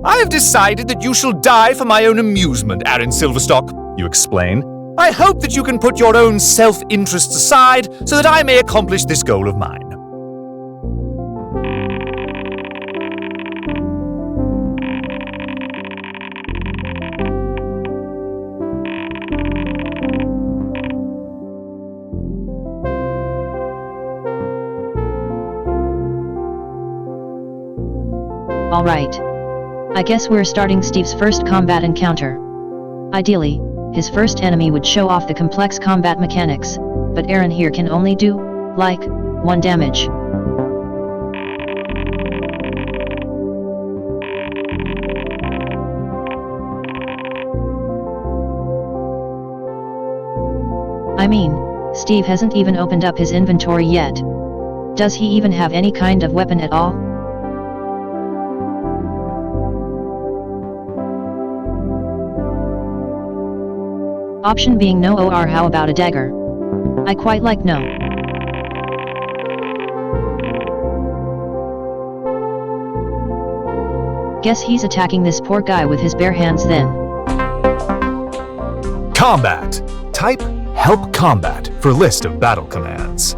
Speaker 4: I have decided that you shall die for my own amusement, Aaron Silverstock.
Speaker 3: You explain.
Speaker 4: I hope that you can put your own self-interests aside so that I may accomplish this goal of mine.
Speaker 1: Alright. I guess we're starting Steve's first combat encounter. Ideally, his first enemy would show off the complex combat mechanics, but Aaron here can only do, 1 damage. I mean, Steve hasn't even opened up his inventory yet. Does he even have any kind of weapon at all? Option being no, or how about a dagger? I quite like no. Guess he's attacking this poor guy with his bare hands then.
Speaker 3: Combat. Type Help Combat for list of battle commands.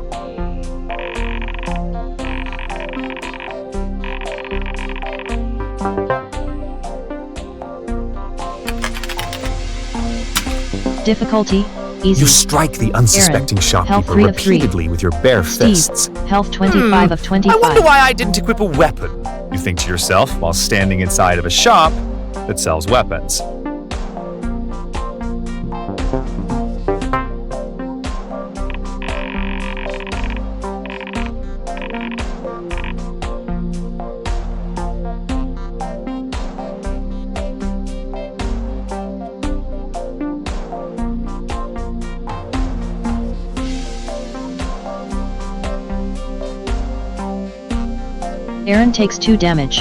Speaker 1: Difficulty, easy.
Speaker 3: You strike the unsuspecting
Speaker 1: health
Speaker 3: shopkeeper
Speaker 1: 3 of 3.
Speaker 3: repeatedly with your bare
Speaker 1: Steve,
Speaker 3: fists.
Speaker 1: health 25 of 25.
Speaker 4: I wonder why I didn't equip a weapon.
Speaker 3: You think to yourself while standing inside of a shop that sells weapons.
Speaker 1: Aaron takes 2 damage.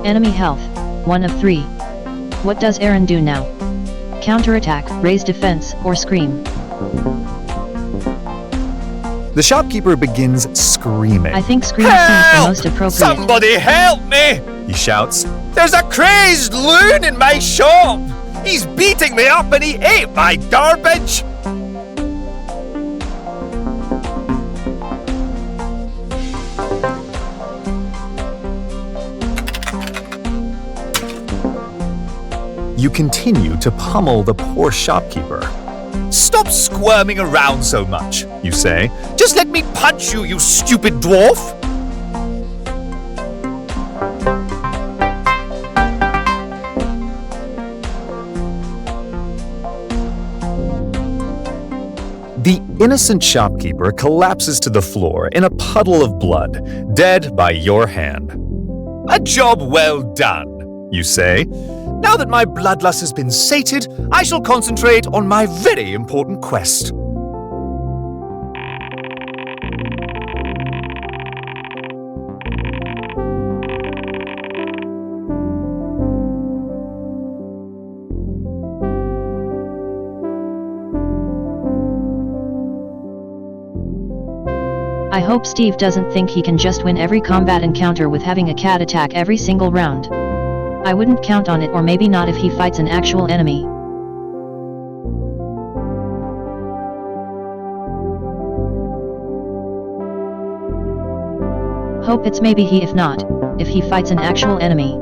Speaker 1: Enemy health, 1 of 3. What does Aaron do now? Counterattack, raise defense, or scream?
Speaker 3: The shopkeeper begins screaming.
Speaker 1: I think scream seems the most appropriate.
Speaker 4: Somebody help me!
Speaker 3: He shouts.
Speaker 4: There's a crazed loon in my shop! He's beating me up and he ate my garbage!
Speaker 3: You you continue to pummel the poor shopkeeper.
Speaker 4: Stop squirming around so much, you say. Just let me punch you, you stupid dwarf!
Speaker 3: The innocent shopkeeper collapses to the floor in a puddle of blood, dead by your hand.
Speaker 4: A job well done, you say. Now that my bloodlust has been sated, I shall concentrate on my very important quest.
Speaker 1: I hope Steve doesn't think he can just win every combat encounter with having a cat attack every single round. I wouldn't count on it, or maybe not if he fights an actual enemy. Hope it's maybe he, if not, if he fights an actual enemy.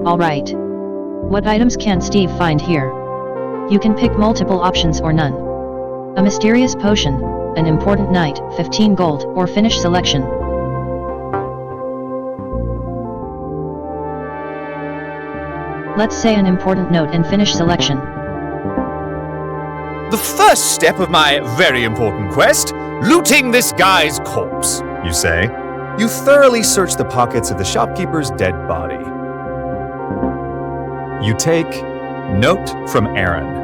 Speaker 1: Alright. What items can Steve find here? You can pick multiple options or none. A mysterious potion, an important knight, 15 gold, or finish selection. Let's say an important note and finish selection.
Speaker 4: The first step of my very important quest, looting this guy's corpse, you say.
Speaker 3: You thoroughly search the pockets of the shopkeeper's dead body. You take note from Aaron.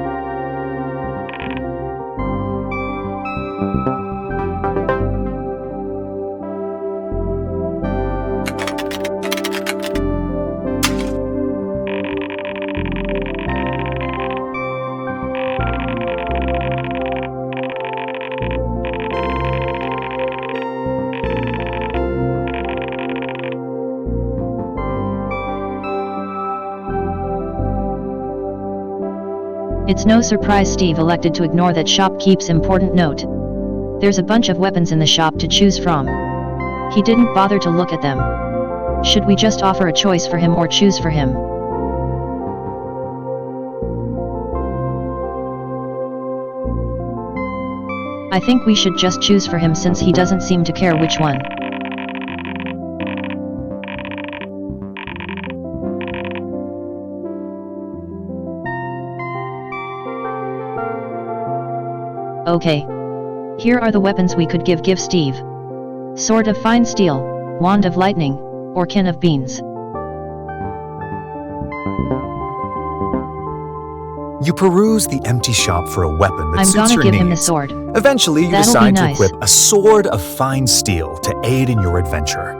Speaker 1: It's no surprise Steve elected to ignore that shopkeep's important note. There's a bunch of weapons in the shop to choose from. He didn't bother to look at them. Should we just offer a choice for him or choose for him? I think we should just choose for him since he doesn't seem to care which one. Okay. Here are the weapons we could give Steve. Sword of fine steel, wand of lightning, or can of beans.
Speaker 3: You peruse the empty shop for a weapon that suits your needs.
Speaker 1: I'm gonna give him the sword.
Speaker 3: Eventually, you
Speaker 1: That'll
Speaker 3: decide
Speaker 1: be
Speaker 3: to
Speaker 1: nice.
Speaker 3: equip a sword of fine steel to aid in your adventure.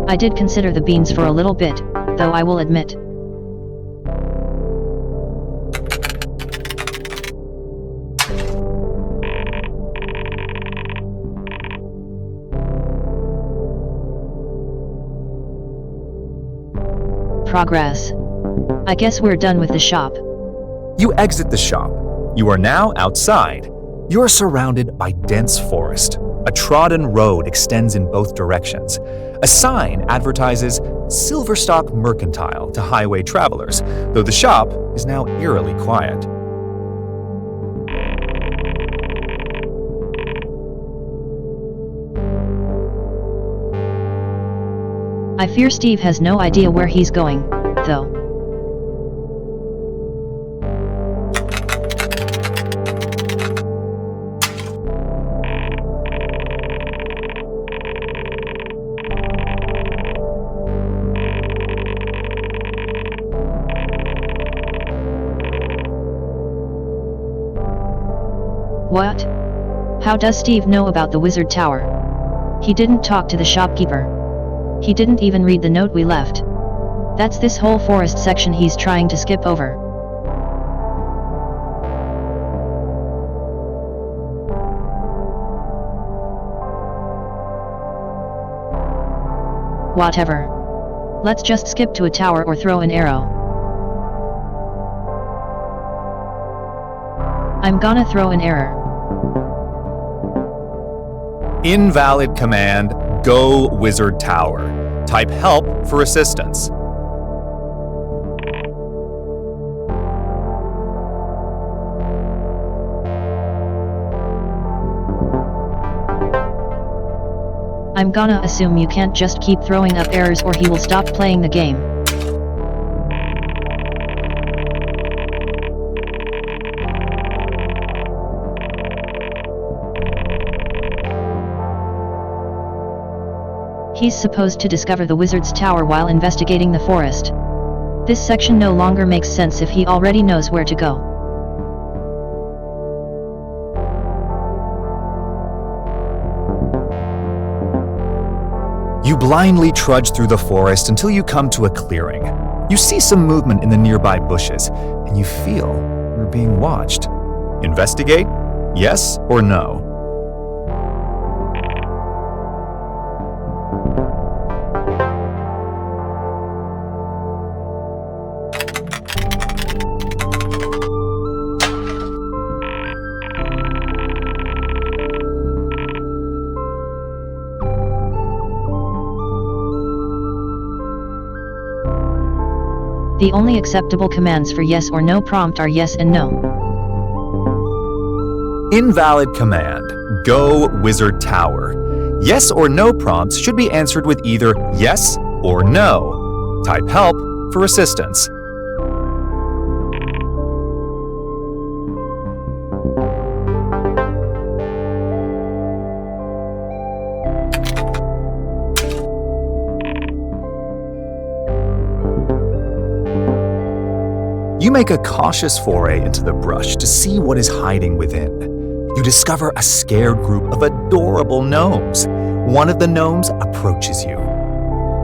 Speaker 1: I did consider the beans for a little bit, though I will admit. Progress. I guess we're done with the shop.
Speaker 3: You exit the shop. You are now outside. You are surrounded by dense forest. A trodden road extends in both directions. A sign advertises Silverstock Mercantile to highway travelers, though the shop is now eerily quiet.
Speaker 1: I fear Steve has no idea where he's going, though. What? How does Steve know about the Wizard Tower? He didn't talk to the shopkeeper. He didn't even read the note we left. That's this whole forest section he's trying to skip over. Whatever. Let's just skip to a tower or throw an arrow. I'm gonna throw an error.
Speaker 3: Invalid command, go wizard tower. Type help for assistance.
Speaker 1: I'm gonna assume you can't just keep throwing up errors or he will stop playing the game. He's supposed to discover the wizard's tower while investigating the forest. This section no longer makes sense if he already knows where to go.
Speaker 3: You blindly trudge through the forest until you come to a clearing. You see some movement in the nearby bushes, and you feel you're being watched. Investigate? Yes or no?
Speaker 1: The only acceptable commands for yes or no prompt are yes and no.
Speaker 3: Invalid command, go wizard tower. Yes or no prompts should be answered with either yes or no. Type help for assistance. You make a cautious foray into the brush to see what is hiding within. You discover a scared group of adorable gnomes. One of the gnomes approaches you.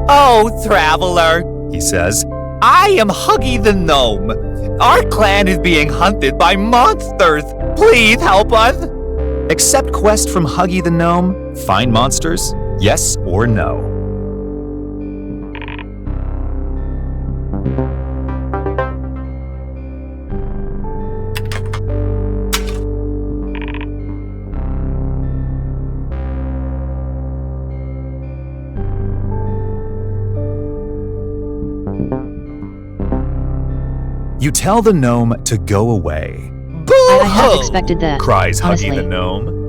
Speaker 4: Oh, traveler, he says. I am Huggy the Gnome. Our clan is being hunted by monsters. Please help us.
Speaker 3: Accept quest from Huggy the Gnome. Find monsters? Yes or no? You tell the gnome to go away.
Speaker 1: I half expected that,
Speaker 3: Cries
Speaker 1: honestly.
Speaker 3: Huggy the gnome.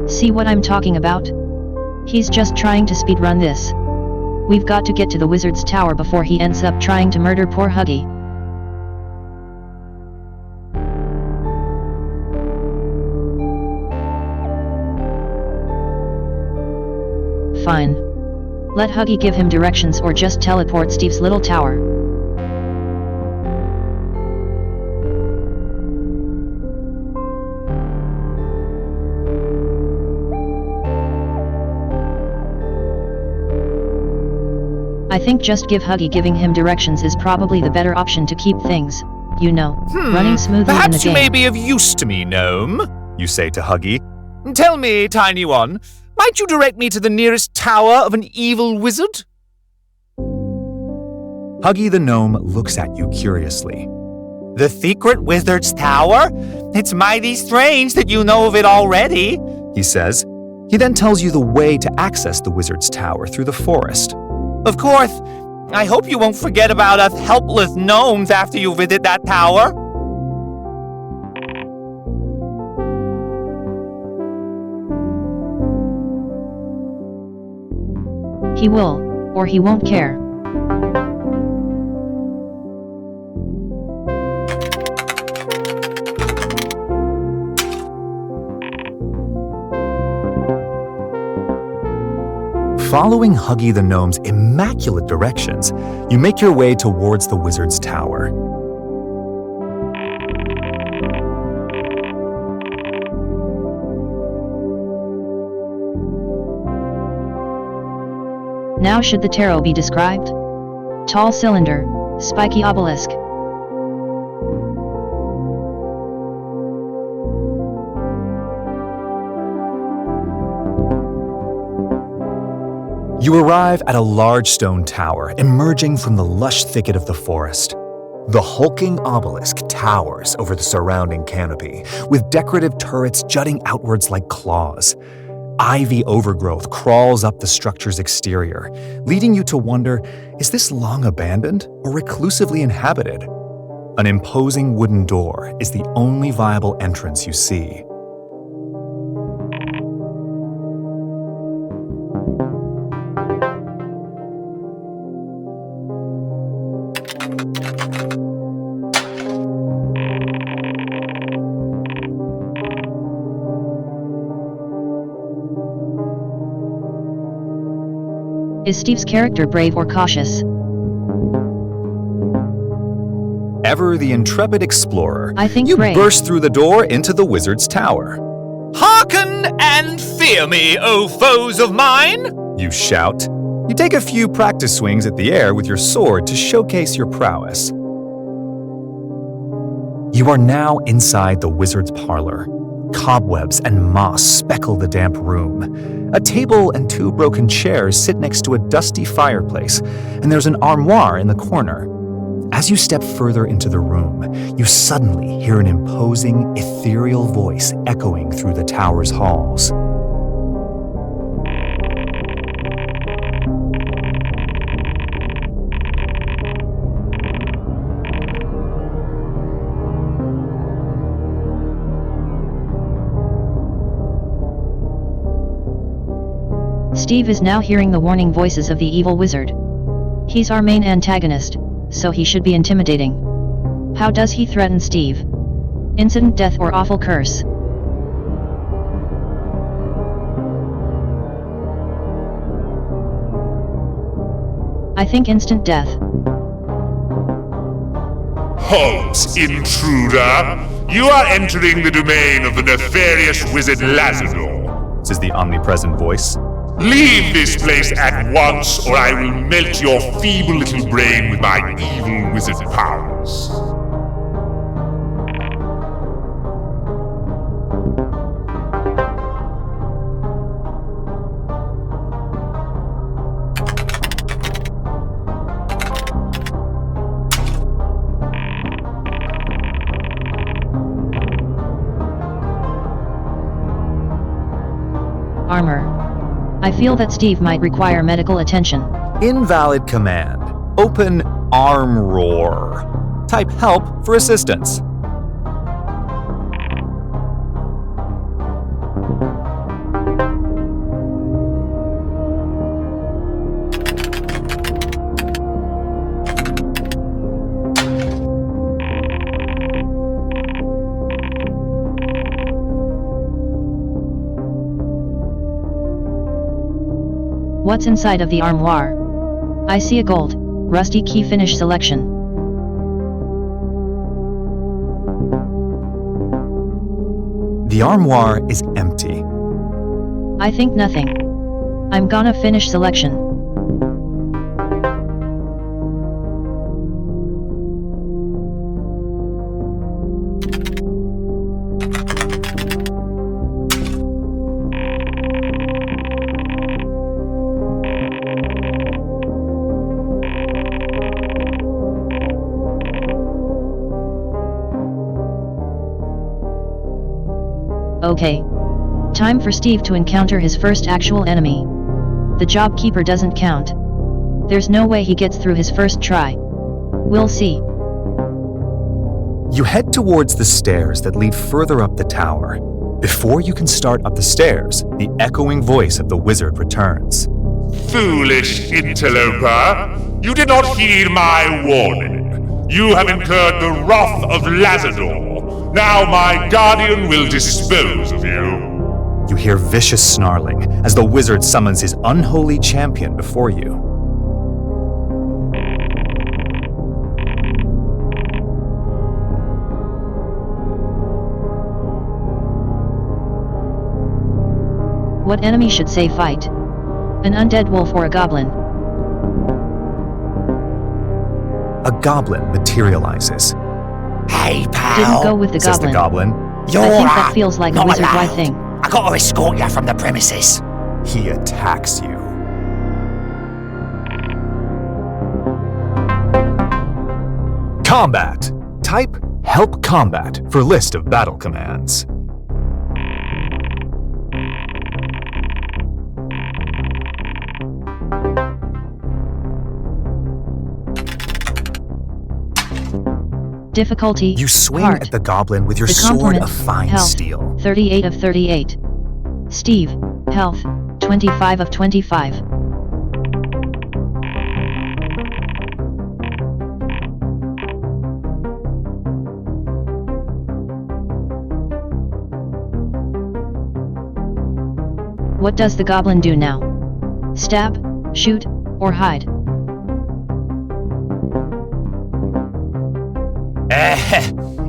Speaker 1: See what I'm talking about? He's just trying to speedrun this. We've got to get to the wizard's tower before he ends up trying to murder poor Huggy. Fine. Let Huggy give him directions or just teleport Steve's little tower. I think just giving him directions is probably the better option to keep things, running smoothly in the
Speaker 4: Perhaps you
Speaker 1: game.
Speaker 4: may be of use to me, gnome, you say to Huggy. Tell me, tiny one, might you direct me to the nearest tower of an evil wizard?
Speaker 3: Huggy the gnome looks at you curiously.
Speaker 4: The secret wizard's tower? It's mighty strange that you know of it already,
Speaker 3: He says. He then tells you the way to access the wizard's tower through the forest.
Speaker 4: Of course, I hope you won't forget about us helpless gnomes after you visit that tower.
Speaker 1: He will, or he won't care.
Speaker 3: Following Huggy the Gnome's immaculate directions, you make your way towards the wizard's tower.
Speaker 1: Now should the tarot be described? Tall cylinder, spiky obelisk.
Speaker 3: You arrive at a large stone tower emerging from the lush thicket of the forest. The hulking obelisk towers over the surrounding canopy, with decorative turrets jutting outwards like claws. Ivy overgrowth crawls up the structure's exterior, leading you to wonder, is this long abandoned or reclusively inhabited? An imposing wooden door is the only viable entrance you see.
Speaker 1: Is Steve's character brave or cautious?
Speaker 3: Ever the intrepid explorer,
Speaker 1: I think
Speaker 3: you
Speaker 1: brave.
Speaker 3: burst through the door into the wizard's tower.
Speaker 4: Hearken and fear me, O foes of mine!
Speaker 3: You shout. You take a few practice swings at the air with your sword to showcase your prowess. You are now inside the wizard's parlor. Cobwebs and moss speckle the damp room. A table and two broken chairs sit next to a dusty fireplace, and there's an armoire in the corner. As you step further into the room, you suddenly hear an imposing, ethereal voice echoing through the tower's halls.
Speaker 1: Steve is now hearing the warning voices of the evil wizard. He's our main antagonist, so he should be intimidating. How does he threaten Steve? Instant death or awful curse? I think instant death.
Speaker 5: Halt, intruder! You are entering the domain of the nefarious wizard Lazador.
Speaker 3: Says the omnipresent voice.
Speaker 5: Leave this place at once, or I will melt your feeble little brain with my evil wizard powers.
Speaker 1: Armor. I feel that Steve might require medical attention.
Speaker 3: Invalid command. Open arm roar. Type help for assistance.
Speaker 1: What's inside of the armoire? I see a gold, rusty key finish selection.
Speaker 3: The armoire is empty.
Speaker 1: I think nothing. I'm gonna finish selection. Okay. Time for Steve to encounter his first actual enemy. The job keeper doesn't count. There's no way he gets through his first try. We'll see.
Speaker 3: You head towards the stairs that lead further up the tower. Before you can start up the stairs, the echoing voice of the wizard returns.
Speaker 5: Foolish interloper! You did not heed my warning. You have incurred the wrath of Lazador. Now my guardian will dispose of you.
Speaker 3: You hear vicious snarling as the wizard summons his unholy champion before you.
Speaker 1: What enemy should say fight? An undead wolf or a goblin?
Speaker 3: A goblin materializes.
Speaker 6: Hey, pal.
Speaker 1: Didn't go with the
Speaker 3: Says the
Speaker 1: goblin.
Speaker 3: goblin.
Speaker 6: You're
Speaker 1: I think that feels like a
Speaker 6: not
Speaker 1: wizard-wide
Speaker 6: allowed.
Speaker 1: thing.
Speaker 6: I gotta escort you from the premises.
Speaker 3: He attacks you. Combat. Type Help Combat for list of battle commands.
Speaker 1: Difficulty,
Speaker 3: You swing
Speaker 1: hard.
Speaker 3: at the goblin with your
Speaker 1: The
Speaker 3: sword
Speaker 1: complement,
Speaker 3: of fine
Speaker 1: health,
Speaker 3: steel.
Speaker 1: 38 of 38. Steve, health, 25 of 25. What does the goblin do now? Stab, shoot, or hide?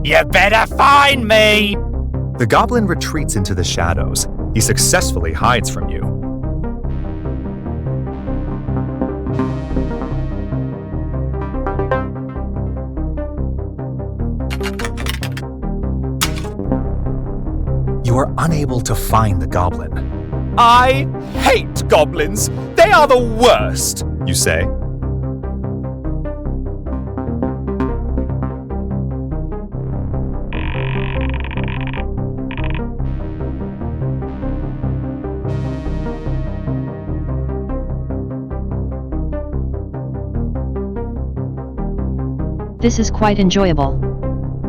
Speaker 6: You better find me.
Speaker 3: The goblin retreats into the shadows. He successfully hides from you. You are unable to find the goblin.
Speaker 4: I hate goblins. They are the worst.
Speaker 3: You say.
Speaker 1: This is quite enjoyable.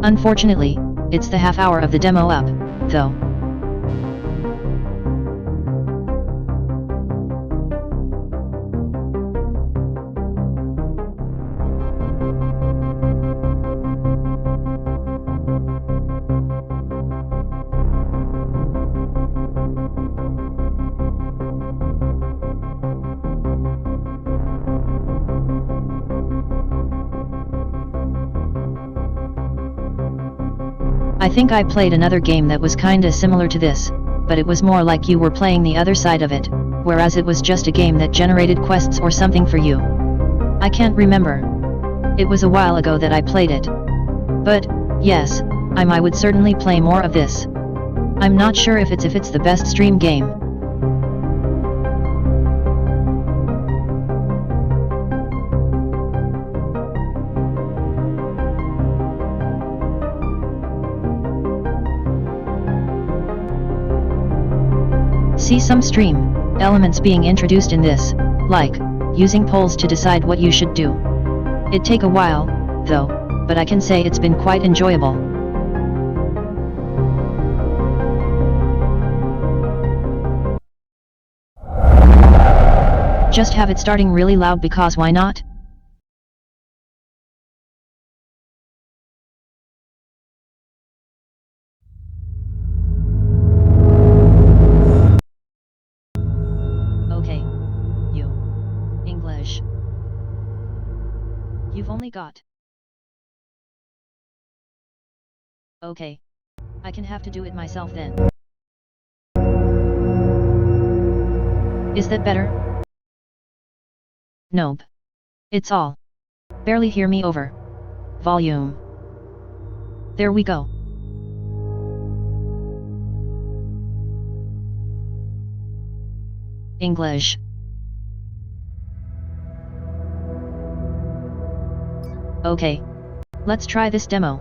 Speaker 1: Unfortunately, it's the half hour of the demo up, though. I think I played another game that was kinda similar to this, but it was more like you were playing the other side of it, whereas it was just a game that generated quests or something for you. I can't remember. It was a while ago that I played it. But, yes, I would certainly play more of this. I'm not sure if it's the best stream game. See some stream elements being introduced in this, like using polls to decide what you should do. It take a while, though, but I can say it's been quite enjoyable. Just have it starting really loud because why not? Okay. You. English. You've only got. Okay. I can have to do it myself then. Is that better? Nope. It's all. Barely hear me over. Volume. There we go. English. Okay. Let's try this demo.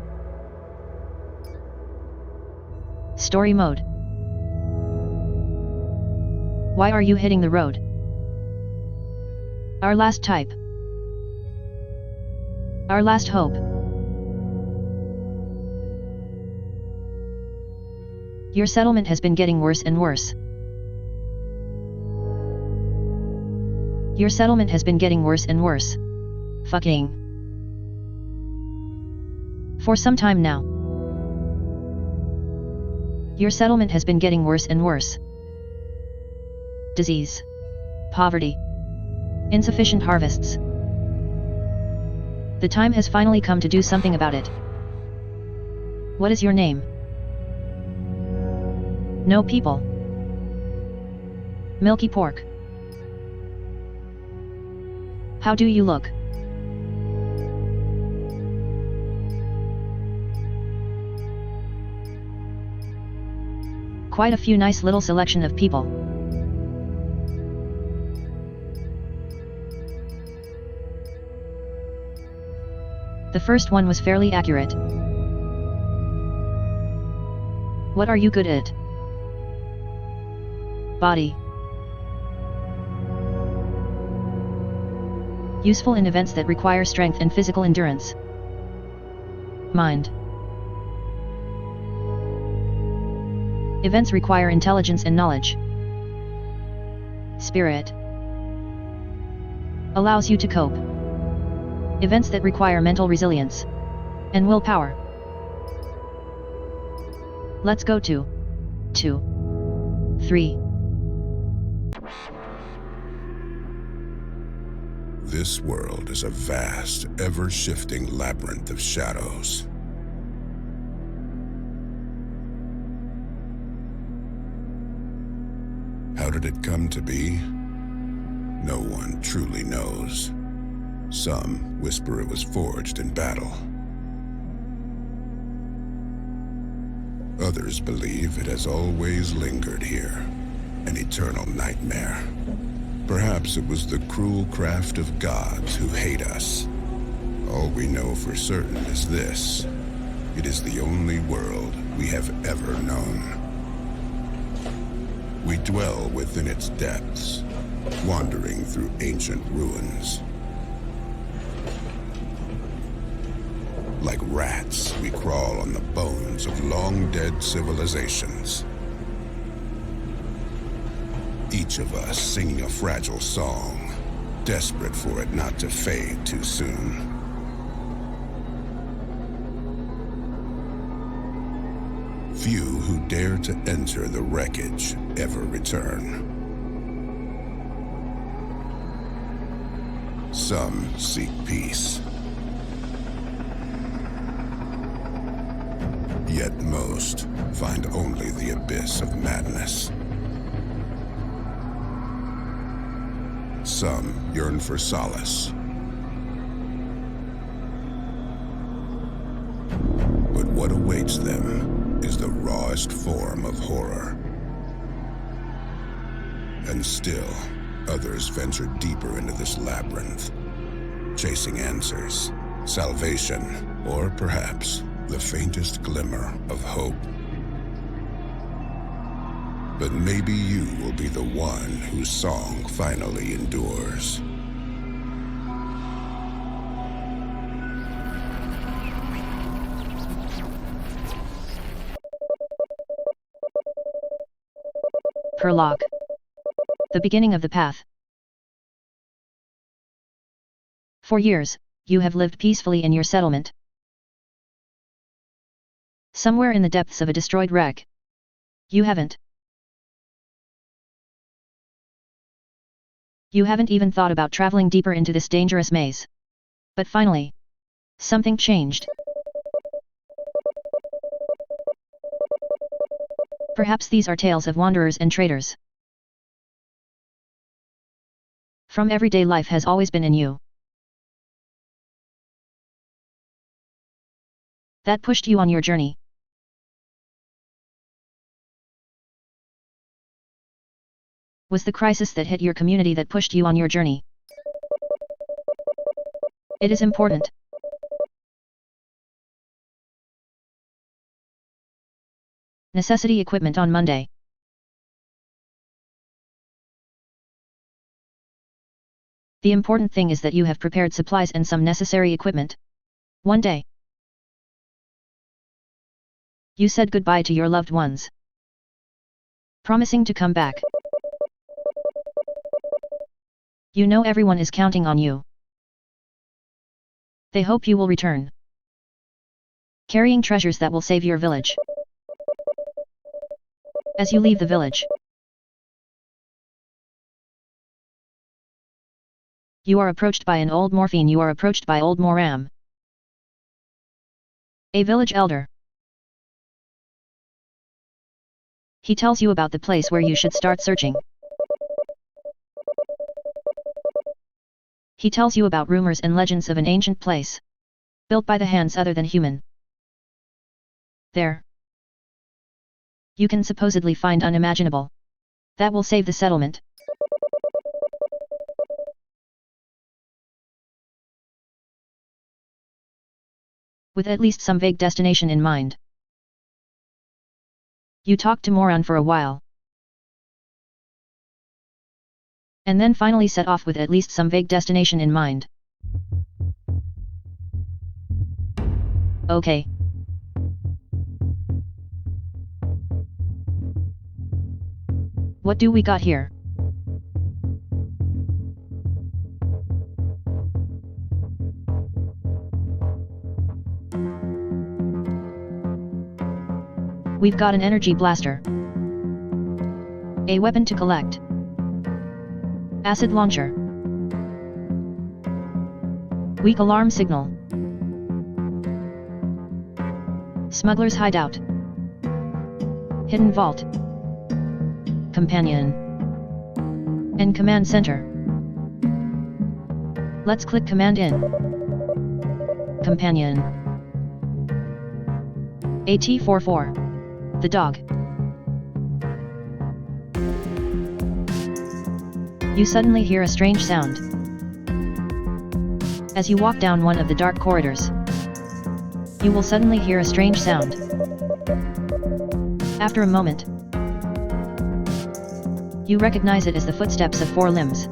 Speaker 1: Story mode. Why are you hitting the road? Our last type. Our last hope. Your settlement has been getting worse and worse. Your settlement has been getting worse and worse. Fucking. For some time now. Your settlement has been getting worse and worse. disease, poverty, insufficient harvests. The time has finally come to do something about it. What is your name? No people. Milky pork. How do you look? Quite a few nice little selection of people. The first one was fairly accurate. What are you good at? Body. Useful in events that require strength and physical endurance. Mind. Events require intelligence and knowledge. Spirit. Allows you to cope. Events that require mental resilience and willpower. Let's go to 2, 3.
Speaker 7: This world is a vast, ever-shifting labyrinth of shadows. How did it come to be? No one truly knows. Some whisper it was forged in battle. Others believe it has always lingered here, an eternal nightmare. Perhaps it was the cruel craft of gods who hate us. All we know for certain is this: it is the only world we have ever known. We dwell within its depths, wandering through ancient ruins. Like rats, we crawl on the bones of long-dead civilizations. Each of us singing a fragile song, desperate for it not to fade too soon. Few who dare to enter the wreckage ever return. Some seek peace. Yet most find only the abyss of madness. Some yearn for solace. But what awaits them is the rawest form of horror. And still, others venture deeper into this labyrinth, chasing answers, salvation, or perhaps the faintest glimmer of hope. But maybe you will be the one whose song finally endures.
Speaker 1: Prologue. The beginning of the path. For years, you have lived peacefully in your settlement. Somewhere in the depths of a destroyed wreck. You haven't even thought about traveling deeper into this dangerous maze. But finally, something changed. Perhaps these are tales of wanderers and traders. From everyday life has always been in you. That pushed you on your journey. Was the crisis that hit your community that pushed you on your journey? It is important. Necessity equipment on Monday. The important thing is that you have prepared supplies and some necessary equipment. One day, you said goodbye to your loved ones, promising to come back. You know everyone is counting on you. They hope you will return, carrying treasures that will save your village. As you leave the village, You are approached by an old morphine. You are approached by old Moram. A village elder. He tells you about the place where you should start searching. He tells you about rumors and legends of an ancient place, built by the hands other than human. There, you can supposedly find unimaginable. That will save the settlement. With at least some vague destination in mind. You talk to Moran for a while. And then finally set off with at least some vague destination in mind. Okay. What do we got here? We've got an energy blaster. A weapon to collect. Acid launcher. Weak alarm signal. Smuggler's hideout. Hidden vault. Companion. And command center. Let's click command in. Companion. AT-44. The dog. You suddenly hear a strange sound. As you walk down one of the dark corridors, you will suddenly hear a strange sound. After a moment, you recognize it as the footsteps of four limbs.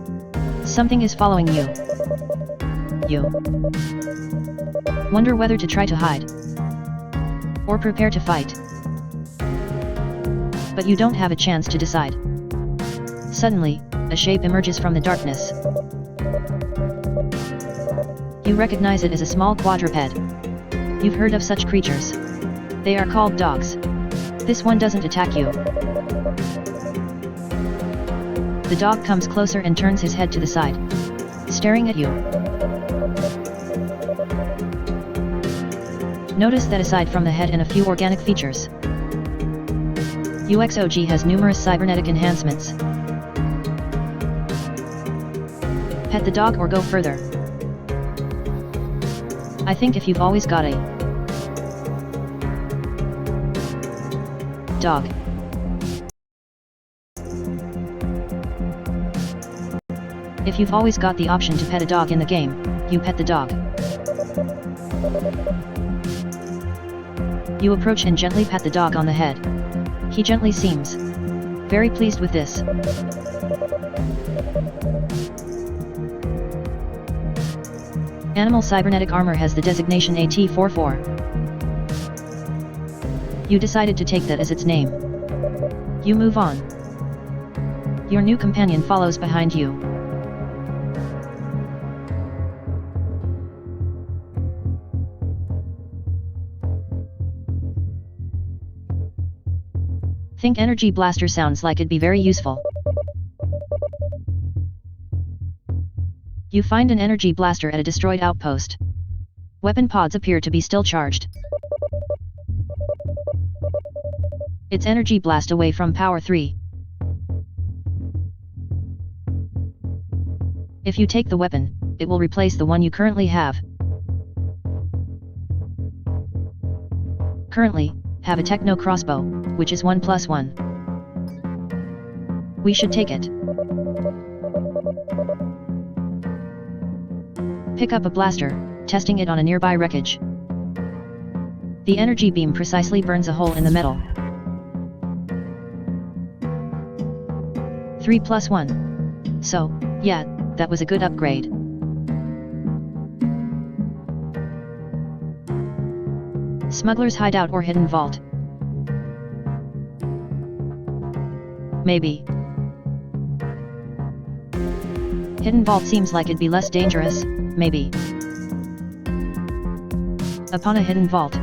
Speaker 1: Something is following you. You wonder whether to try to hide or prepare to fight. But you don't have a chance to decide. Suddenly, a shape emerges from the darkness. You recognize it as a small quadruped. You've heard of such creatures. They are called dogs. This one doesn't attack you. The dog comes closer and turns his head to the side, staring at you. Notice that aside from the head and a few organic features, UXOG has numerous cybernetic enhancements. Pet the dog or go further. I think if you've always got a dog, if you've always got the option to pet a dog in the game, you pet the dog. You approach and gently pat the dog on the head. He gently seems very pleased with this. Animal cybernetic armor has the designation AT-44. You decided to take that as its name. You move on. Your new companion follows behind you. Think energy blaster sounds like it'd be very useful. You find an energy blaster at a destroyed outpost. Weapon pods appear to be still charged. It's energy blast away from power 3. If you take the weapon, it will replace the one you currently have. Currently, have a techno crossbow, which is 1+1. We should take it. Pick up a blaster, testing it on a nearby wreckage. The energy beam precisely burns a hole in the metal. 3+1. So, yeah, that was a good upgrade. Smuggler's hideout or hidden vault? Maybe. Hidden vault seems like it'd be less dangerous, maybe. Upon a hidden vault.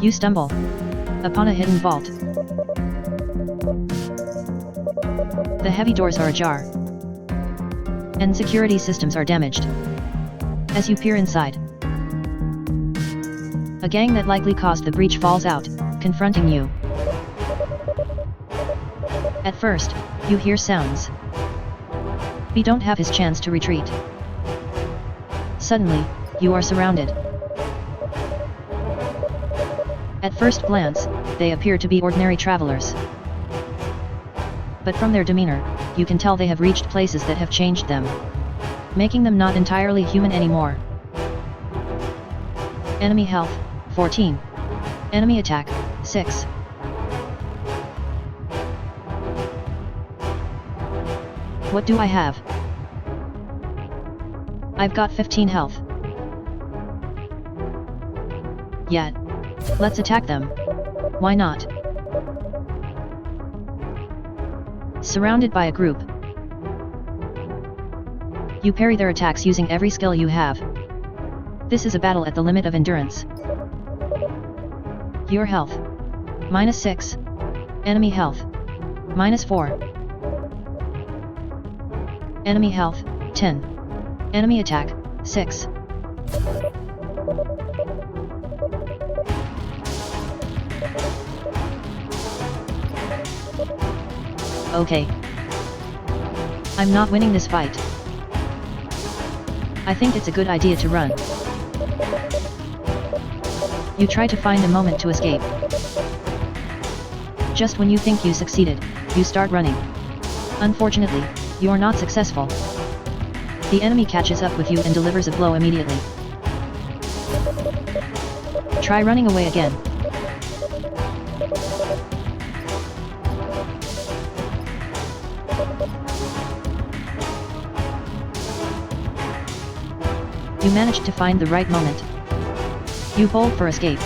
Speaker 1: You stumble upon a hidden vault. The heavy doors are ajar. and security systems are damaged. As you peer inside, a gang that likely caused the breach falls out, confronting you. At first, you hear sounds. We don't have his chance to retreat. Suddenly, you are surrounded. At first glance, they appear to be ordinary travelers. But from their demeanor, you can tell they have reached places that have changed them, making them not entirely human anymore. Enemy health, 14. Enemy attack, 6. What do I have? I've got 15 health. Yet. Let's attack them. Why not? Surrounded by a group. You parry their attacks using every skill you have. This is a battle at the limit of endurance. Your health. -6. Enemy health. -4. Enemy health, 10. Enemy attack, 6. Okay. I'm not winning this fight. I think it's a good idea to run. You try to find a moment to escape. Just when you think you succeeded, you start running. Unfortunately, you're not successful. The enemy catches up with you and delivers a blow immediately. Try running away again. You managed to find the right moment. You bolt for escape.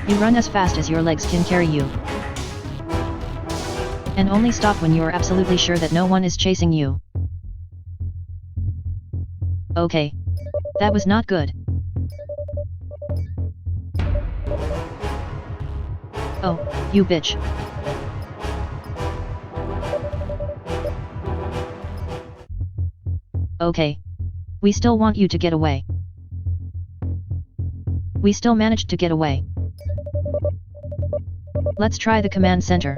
Speaker 1: You run as fast as your legs can carry you. And only stop when you are absolutely sure that no one is chasing you. Okay. That was not good. Oh, you bitch. Okay. We still want you to get away. We still managed to get away. Let's try the command center.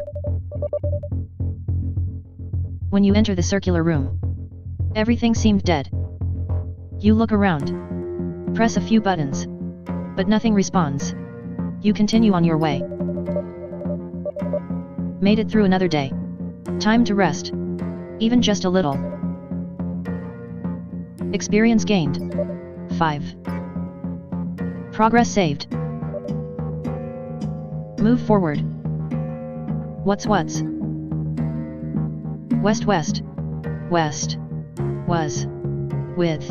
Speaker 1: When you enter the circular room, everything seemed dead. You look around. Press a few buttons. But nothing responds. You continue on your way. Made it through another day. Time to rest. Even just a little. Experience gained. 5. Progress saved. Move forward. What's? West. West. Was. With.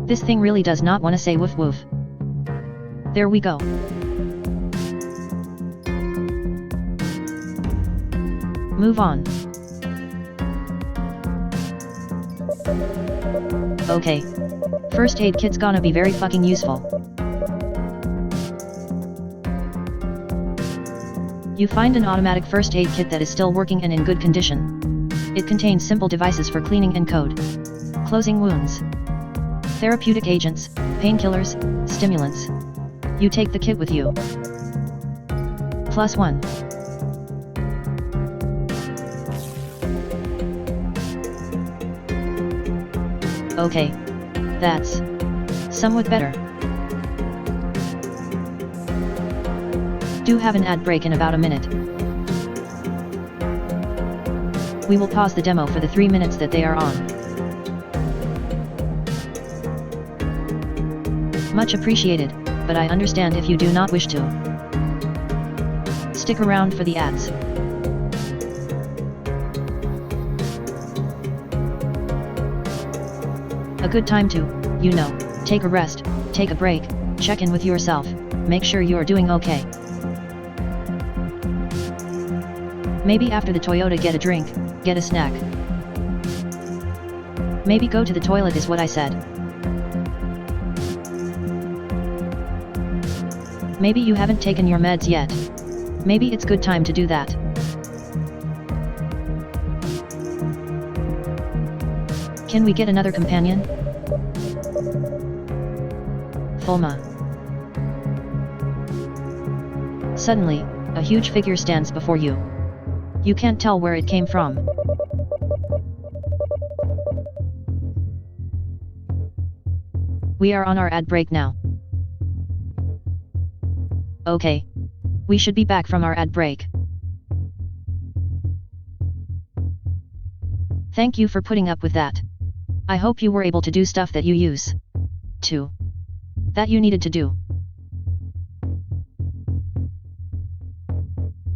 Speaker 1: This thing really does not want to say woof woof. There we go. Move on. Okay. First aid kit's gonna be very fucking useful. You find an automatic first aid kit that is still working and in good condition. It contains simple devices for cleaning and code. Closing wounds. Therapeutic agents, painkillers, stimulants. You take the kit with you. +1. Okay. That's somewhat better. Do have an ad break in about a minute. We will pause the demo for the 3 minutes that they are on. Much appreciated, but I understand if you do not wish to. Stick around for the ads. A good time to, take a rest, take a break, check in with yourself, make sure you're doing okay. Maybe after the Toyota get a drink, get a snack. Maybe go to the toilet is what I said. Maybe you haven't taken your meds yet. Maybe it's good time to do that. Can we get another companion? Fulma. Suddenly, a huge figure stands before you. You can't tell where it came from. We are on our ad break now. Okay. We should be back from our ad break. Thank you for putting up with that. I hope you were able to do stuff that you use to. That you needed to do.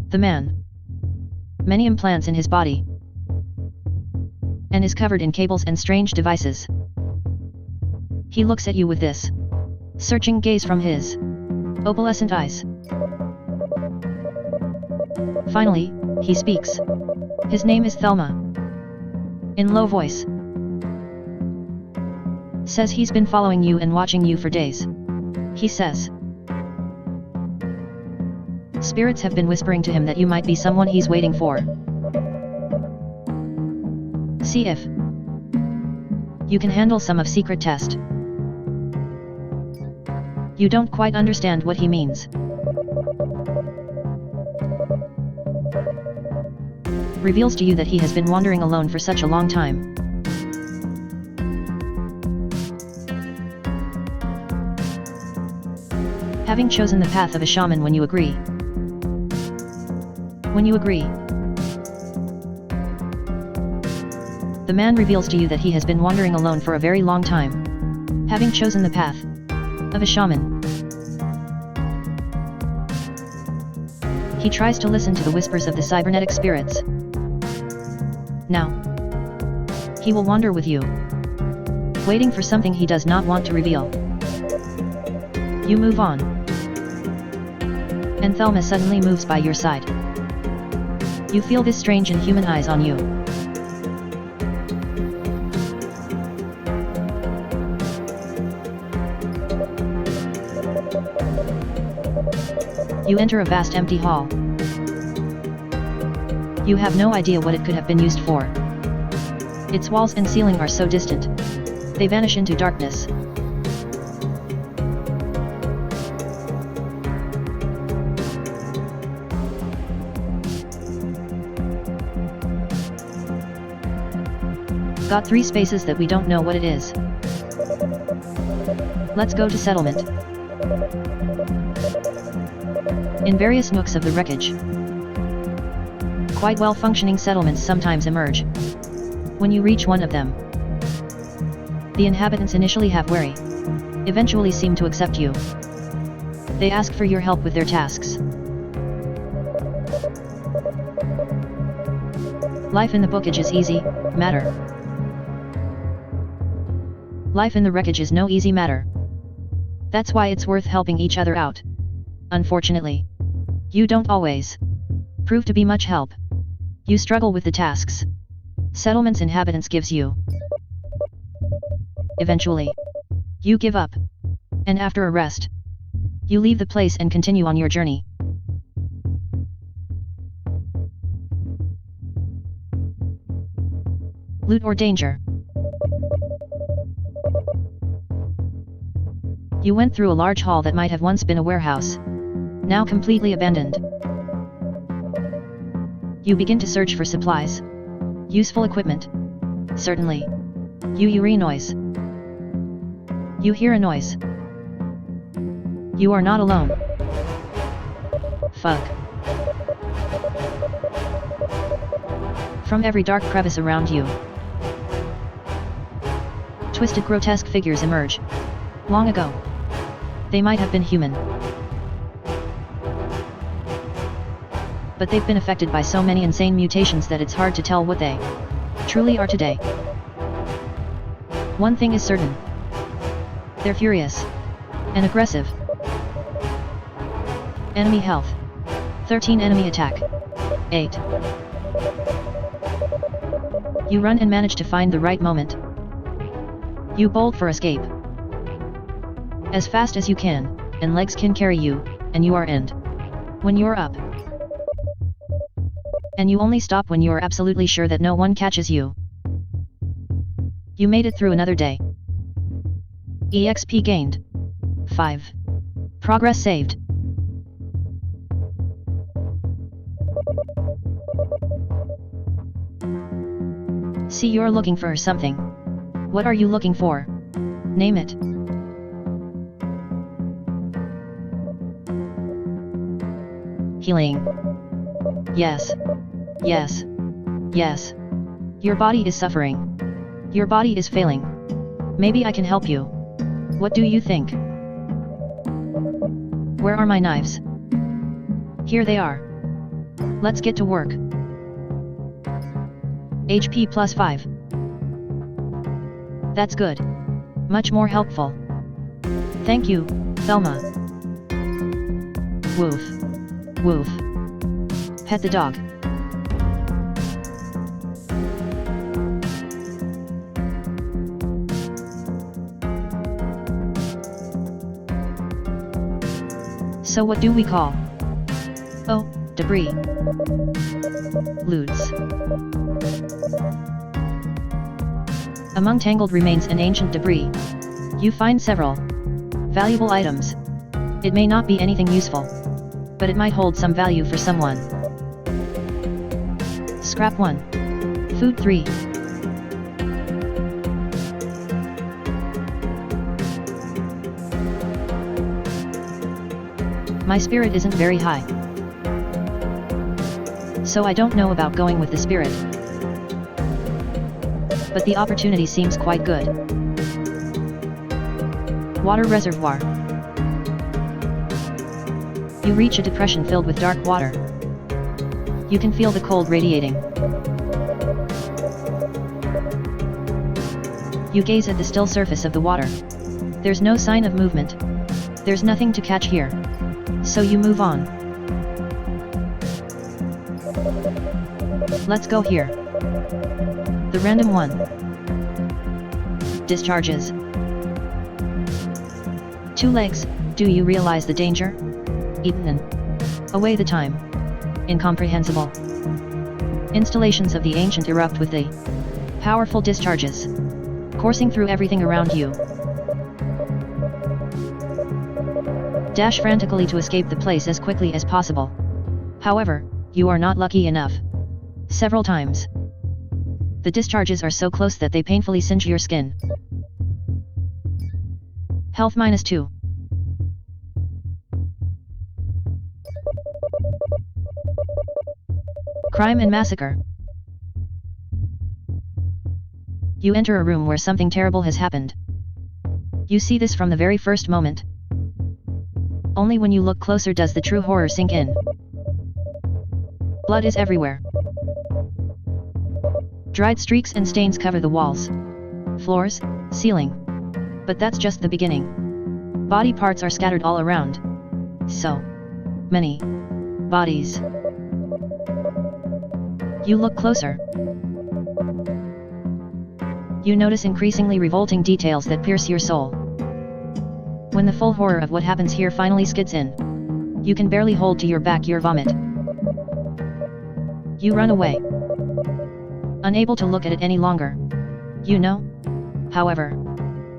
Speaker 1: The man. Many implants in his body. And is covered in cables and strange devices. He looks at you with this searching gaze from his opalescent eyes. Finally, he speaks. His name is Thelma. In low voice. Says he's been following you and watching you for days. He says. Spirits have been whispering to him that you might be someone he's waiting for. See if you can handle some of secret test. You don't quite understand what he means. Reveals to you that he has been wandering alone for such a long time. Having chosen the path of a shaman when you agree. When you agree. The man reveals to you that he has been wandering alone for a very long time. Having chosen the path of a shaman. He tries to listen to the whispers of the cybernetic spirits. Now, he will wander with you, waiting for something he does not want to reveal. You move on. And Thelma suddenly moves by your side. You feel this strange inhuman eyes on you. You enter a vast empty hall. You have no idea what it could have been used for. Its walls and ceiling are so distant. They vanish into darkness. Got 3 spaces that we don't know what it is. Let's go to settlement. In various nooks of the wreckage, quite well-functioning settlements sometimes emerge. When you reach one of them, the inhabitants initially have wary, eventually seem to accept you. They ask for your help with their tasks. Life in the bookage is easy matter. Life in the wreckage is no easy matter. That's why it's worth helping each other out. Unfortunately, you don't always prove to be much help. You struggle with the tasks settlement's inhabitants gives you. Eventually, you give up. And after a rest, you leave the place and continue on your journey. Loot or danger. You went through a large hall that might have once been a warehouse, now completely abandoned. You begin to search for supplies. Useful equipment. Certainly. You hear noise. You hear a noise. You are not alone. Fuck. From every dark crevice around you, twisted grotesque figures emerge. Long ago, they might have been human. But they've been affected by so many insane mutations that it's hard to tell what they truly are today. One thing is certain. They're furious and aggressive. Enemy health. 13 enemy attack. 8. You run and manage to find the right moment. You bolt for escape. As fast as you can, and legs can carry you, and you are end. When you're up. And you only stop when you are absolutely sure that no one catches you. You made it through another day. EXP gained. 5. Progress saved. See, you're looking for something. What are you looking for? Name it. Healing. Yes. Yes. Yes. Your body is suffering. Your body is failing. Maybe I can help you. What do you think? Where are my knives? Here they are. Let's get to work. HP plus 5. That's good. Much more helpful. Thank you, Thelma. Woof. Woof. Pet the dog. So what do we call? Oh, debris. Loots. Among tangled remains and ancient debris, you find several valuable items. It may not be anything useful, but it might hold some value for someone. Scrap 1. Food 3. My spirit isn't very high, so I don't know about going with the spirit. But the opportunity seems quite good. Water reservoir. You reach a depression filled with dark water. You can feel the cold radiating. You gaze at the still surface of the water. There's no sign of movement. There's nothing to catch here. So you move on. Let's go here. The random one. Discharges. 2 legs, do you realize the danger? Eaten. Away the time. Incomprehensible. Installations of the ancient erupt with the powerful discharges, coursing through everything around you. Dash frantically to escape the place as quickly as possible. However, you are not lucky enough. Several times. The discharges are so close that they painfully singe your skin. Health minus 2. Crime and massacre. You enter a room where something terrible has happened. You see this from the very first moment. Only when you look closer does the true horror sink in. Blood is everywhere. Dried streaks and stains cover the walls, floors, ceiling. But that's just the beginning. Body parts are scattered all around. So many bodies. You look closer. You notice increasingly revolting details that pierce your soul. When the full horror of what happens here finally skids in, you can barely hold to your back your vomit. You run away, unable to look at it any longer. You know, however,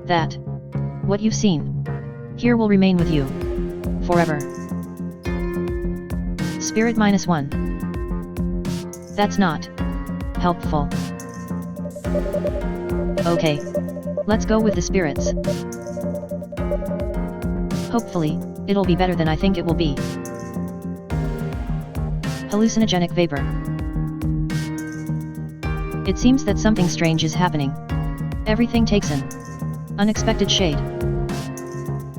Speaker 1: that what you've seen here will remain with you forever. Spirit minus 1. That's not helpful. Okay, let's go with the spirits. Hopefully, it'll be better than I think it will be. Hallucinogenic vapor. It seems that something strange is happening. Everything takes an unexpected shade,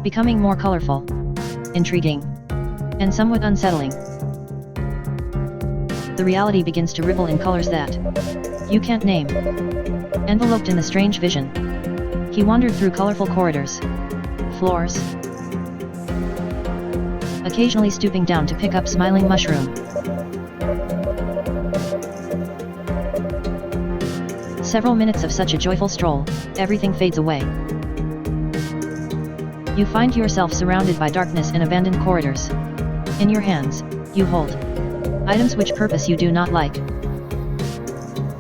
Speaker 1: becoming more colorful, intriguing, and somewhat unsettling. The reality begins to ripple in colors that you can't name. Enveloped in the strange vision, he wandered through colorful corridors, floors, occasionally stooping down to pick up smiling mushroom. Several minutes of such a joyful stroll, everything fades away. You find yourself surrounded by darkness and abandoned corridors. In your hands, you hold items which purpose you do not like.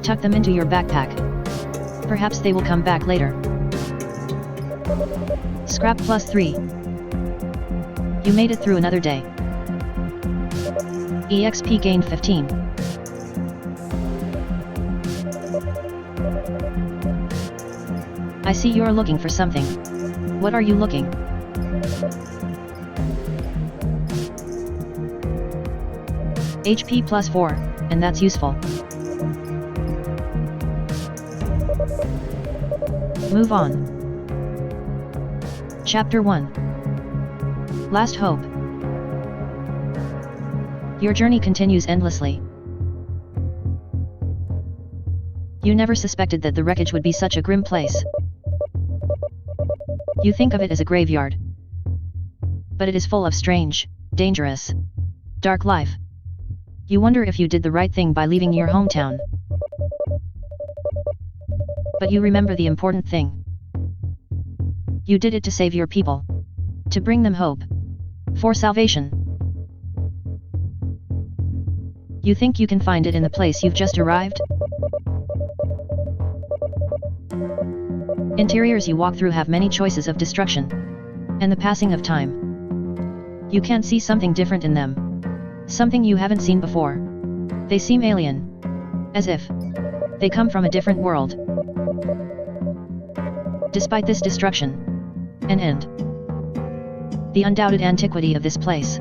Speaker 1: Tuck them into your backpack. perhaps they will come back later. Scrap +3. You made it through another day. EXP gained 15. I see you're looking for something. What are you looking? HP +4, and that's useful. Move on. Chapter 1. Last Hope. Your journey continues endlessly. You never suspected that the wreckage would be such a grim place. You think of it as a graveyard. But it is full of strange, dangerous, dark life. You wonder if you did the right thing by leaving your hometown. But you remember the important thing. You did it to save your people. To bring them hope. For salvation. You think you can find it in the place you've just arrived? Interiors you walk through have many choices of destruction. And the passing of time. You can see something different in them. Something you haven't seen before. They seem alien. As if they come from a different world. Despite this destruction. And the undoubted antiquity of this place.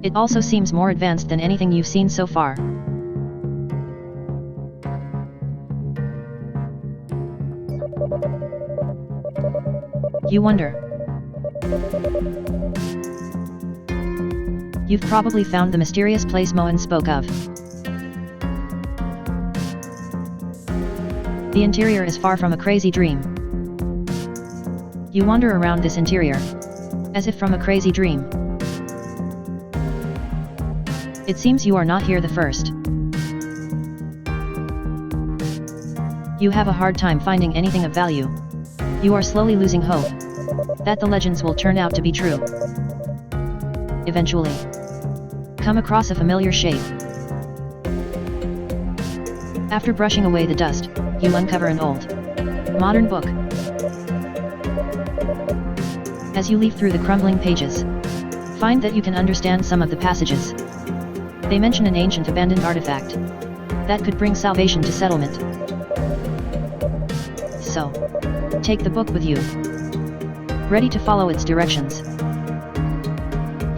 Speaker 1: It also seems more advanced than anything you've seen so far. You wonder. You've probably found the mysterious place Moen spoke of. The interior is far from a crazy dream. You wander around this interior, as if from a crazy dream. It seems you are not here the first. You have a hard time finding anything of value. You are slowly losing hope that the legends will turn out to be true. Eventually, come across a familiar shape. After brushing away the dust, you uncover an old, modern book. As you leaf through the crumbling pages, find that you can understand some of the passages. They mention an ancient abandoned artifact that could bring salvation to settlement. So, take the book with you, ready to follow its directions.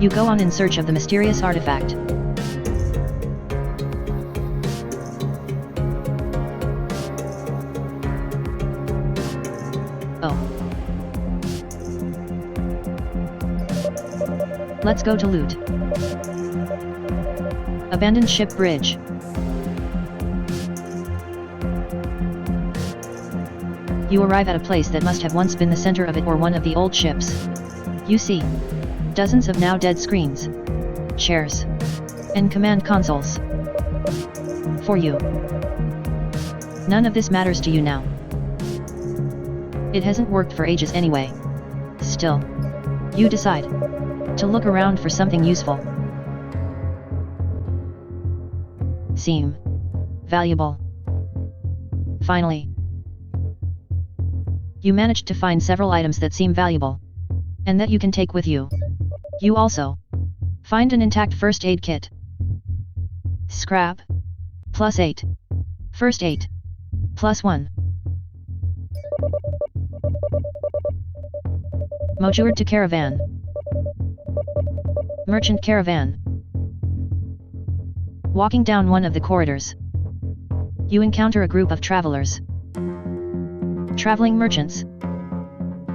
Speaker 1: You go on in search of the mysterious artifact. Oh. Let's go to loot. Abandoned ship bridge. You arrive at a place that must have once been the center of it or one of the old ships. You see dozens of now dead screens, chairs, and command consoles. For you. None of this matters to you now. It hasn't worked for ages anyway. Still, you decide to look around for something useful. Seem valuable. Finally, you managed to find several items that seem valuable, and that you can take with you. You also find an intact first aid kit. Scrap +8. First aid +1. Mojured to caravan. Merchant caravan. Walking down one of the corridors, you encounter a group of travelers. Traveling merchants.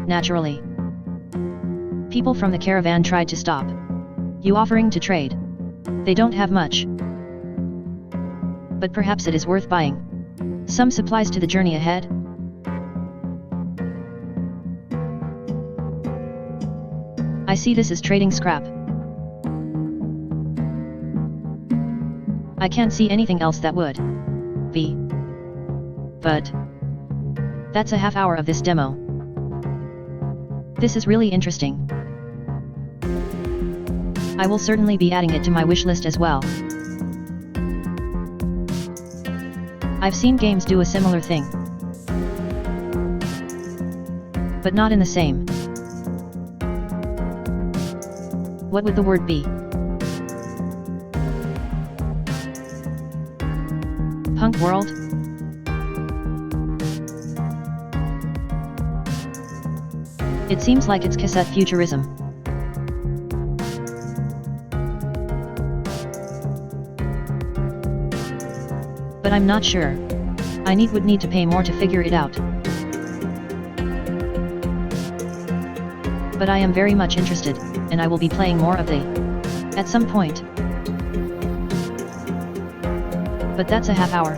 Speaker 1: Naturally. People from the caravan tried to stop you, offering to trade. They don't have much. But perhaps it is worth buying some supplies to the journey ahead. I see this as trading scrap. I can't see anything else that would be. But that's a half hour of this demo. This is really interesting. I will certainly be adding it to my wish list as well. I've seen games do a similar thing. But not in the same. What would the word be? Punk world? It seems like it's cassette futurism. But I'm not sure. I would need to pay more to figure it out. But I am very much interested, and I will be playing more of at some point. But that's a half hour.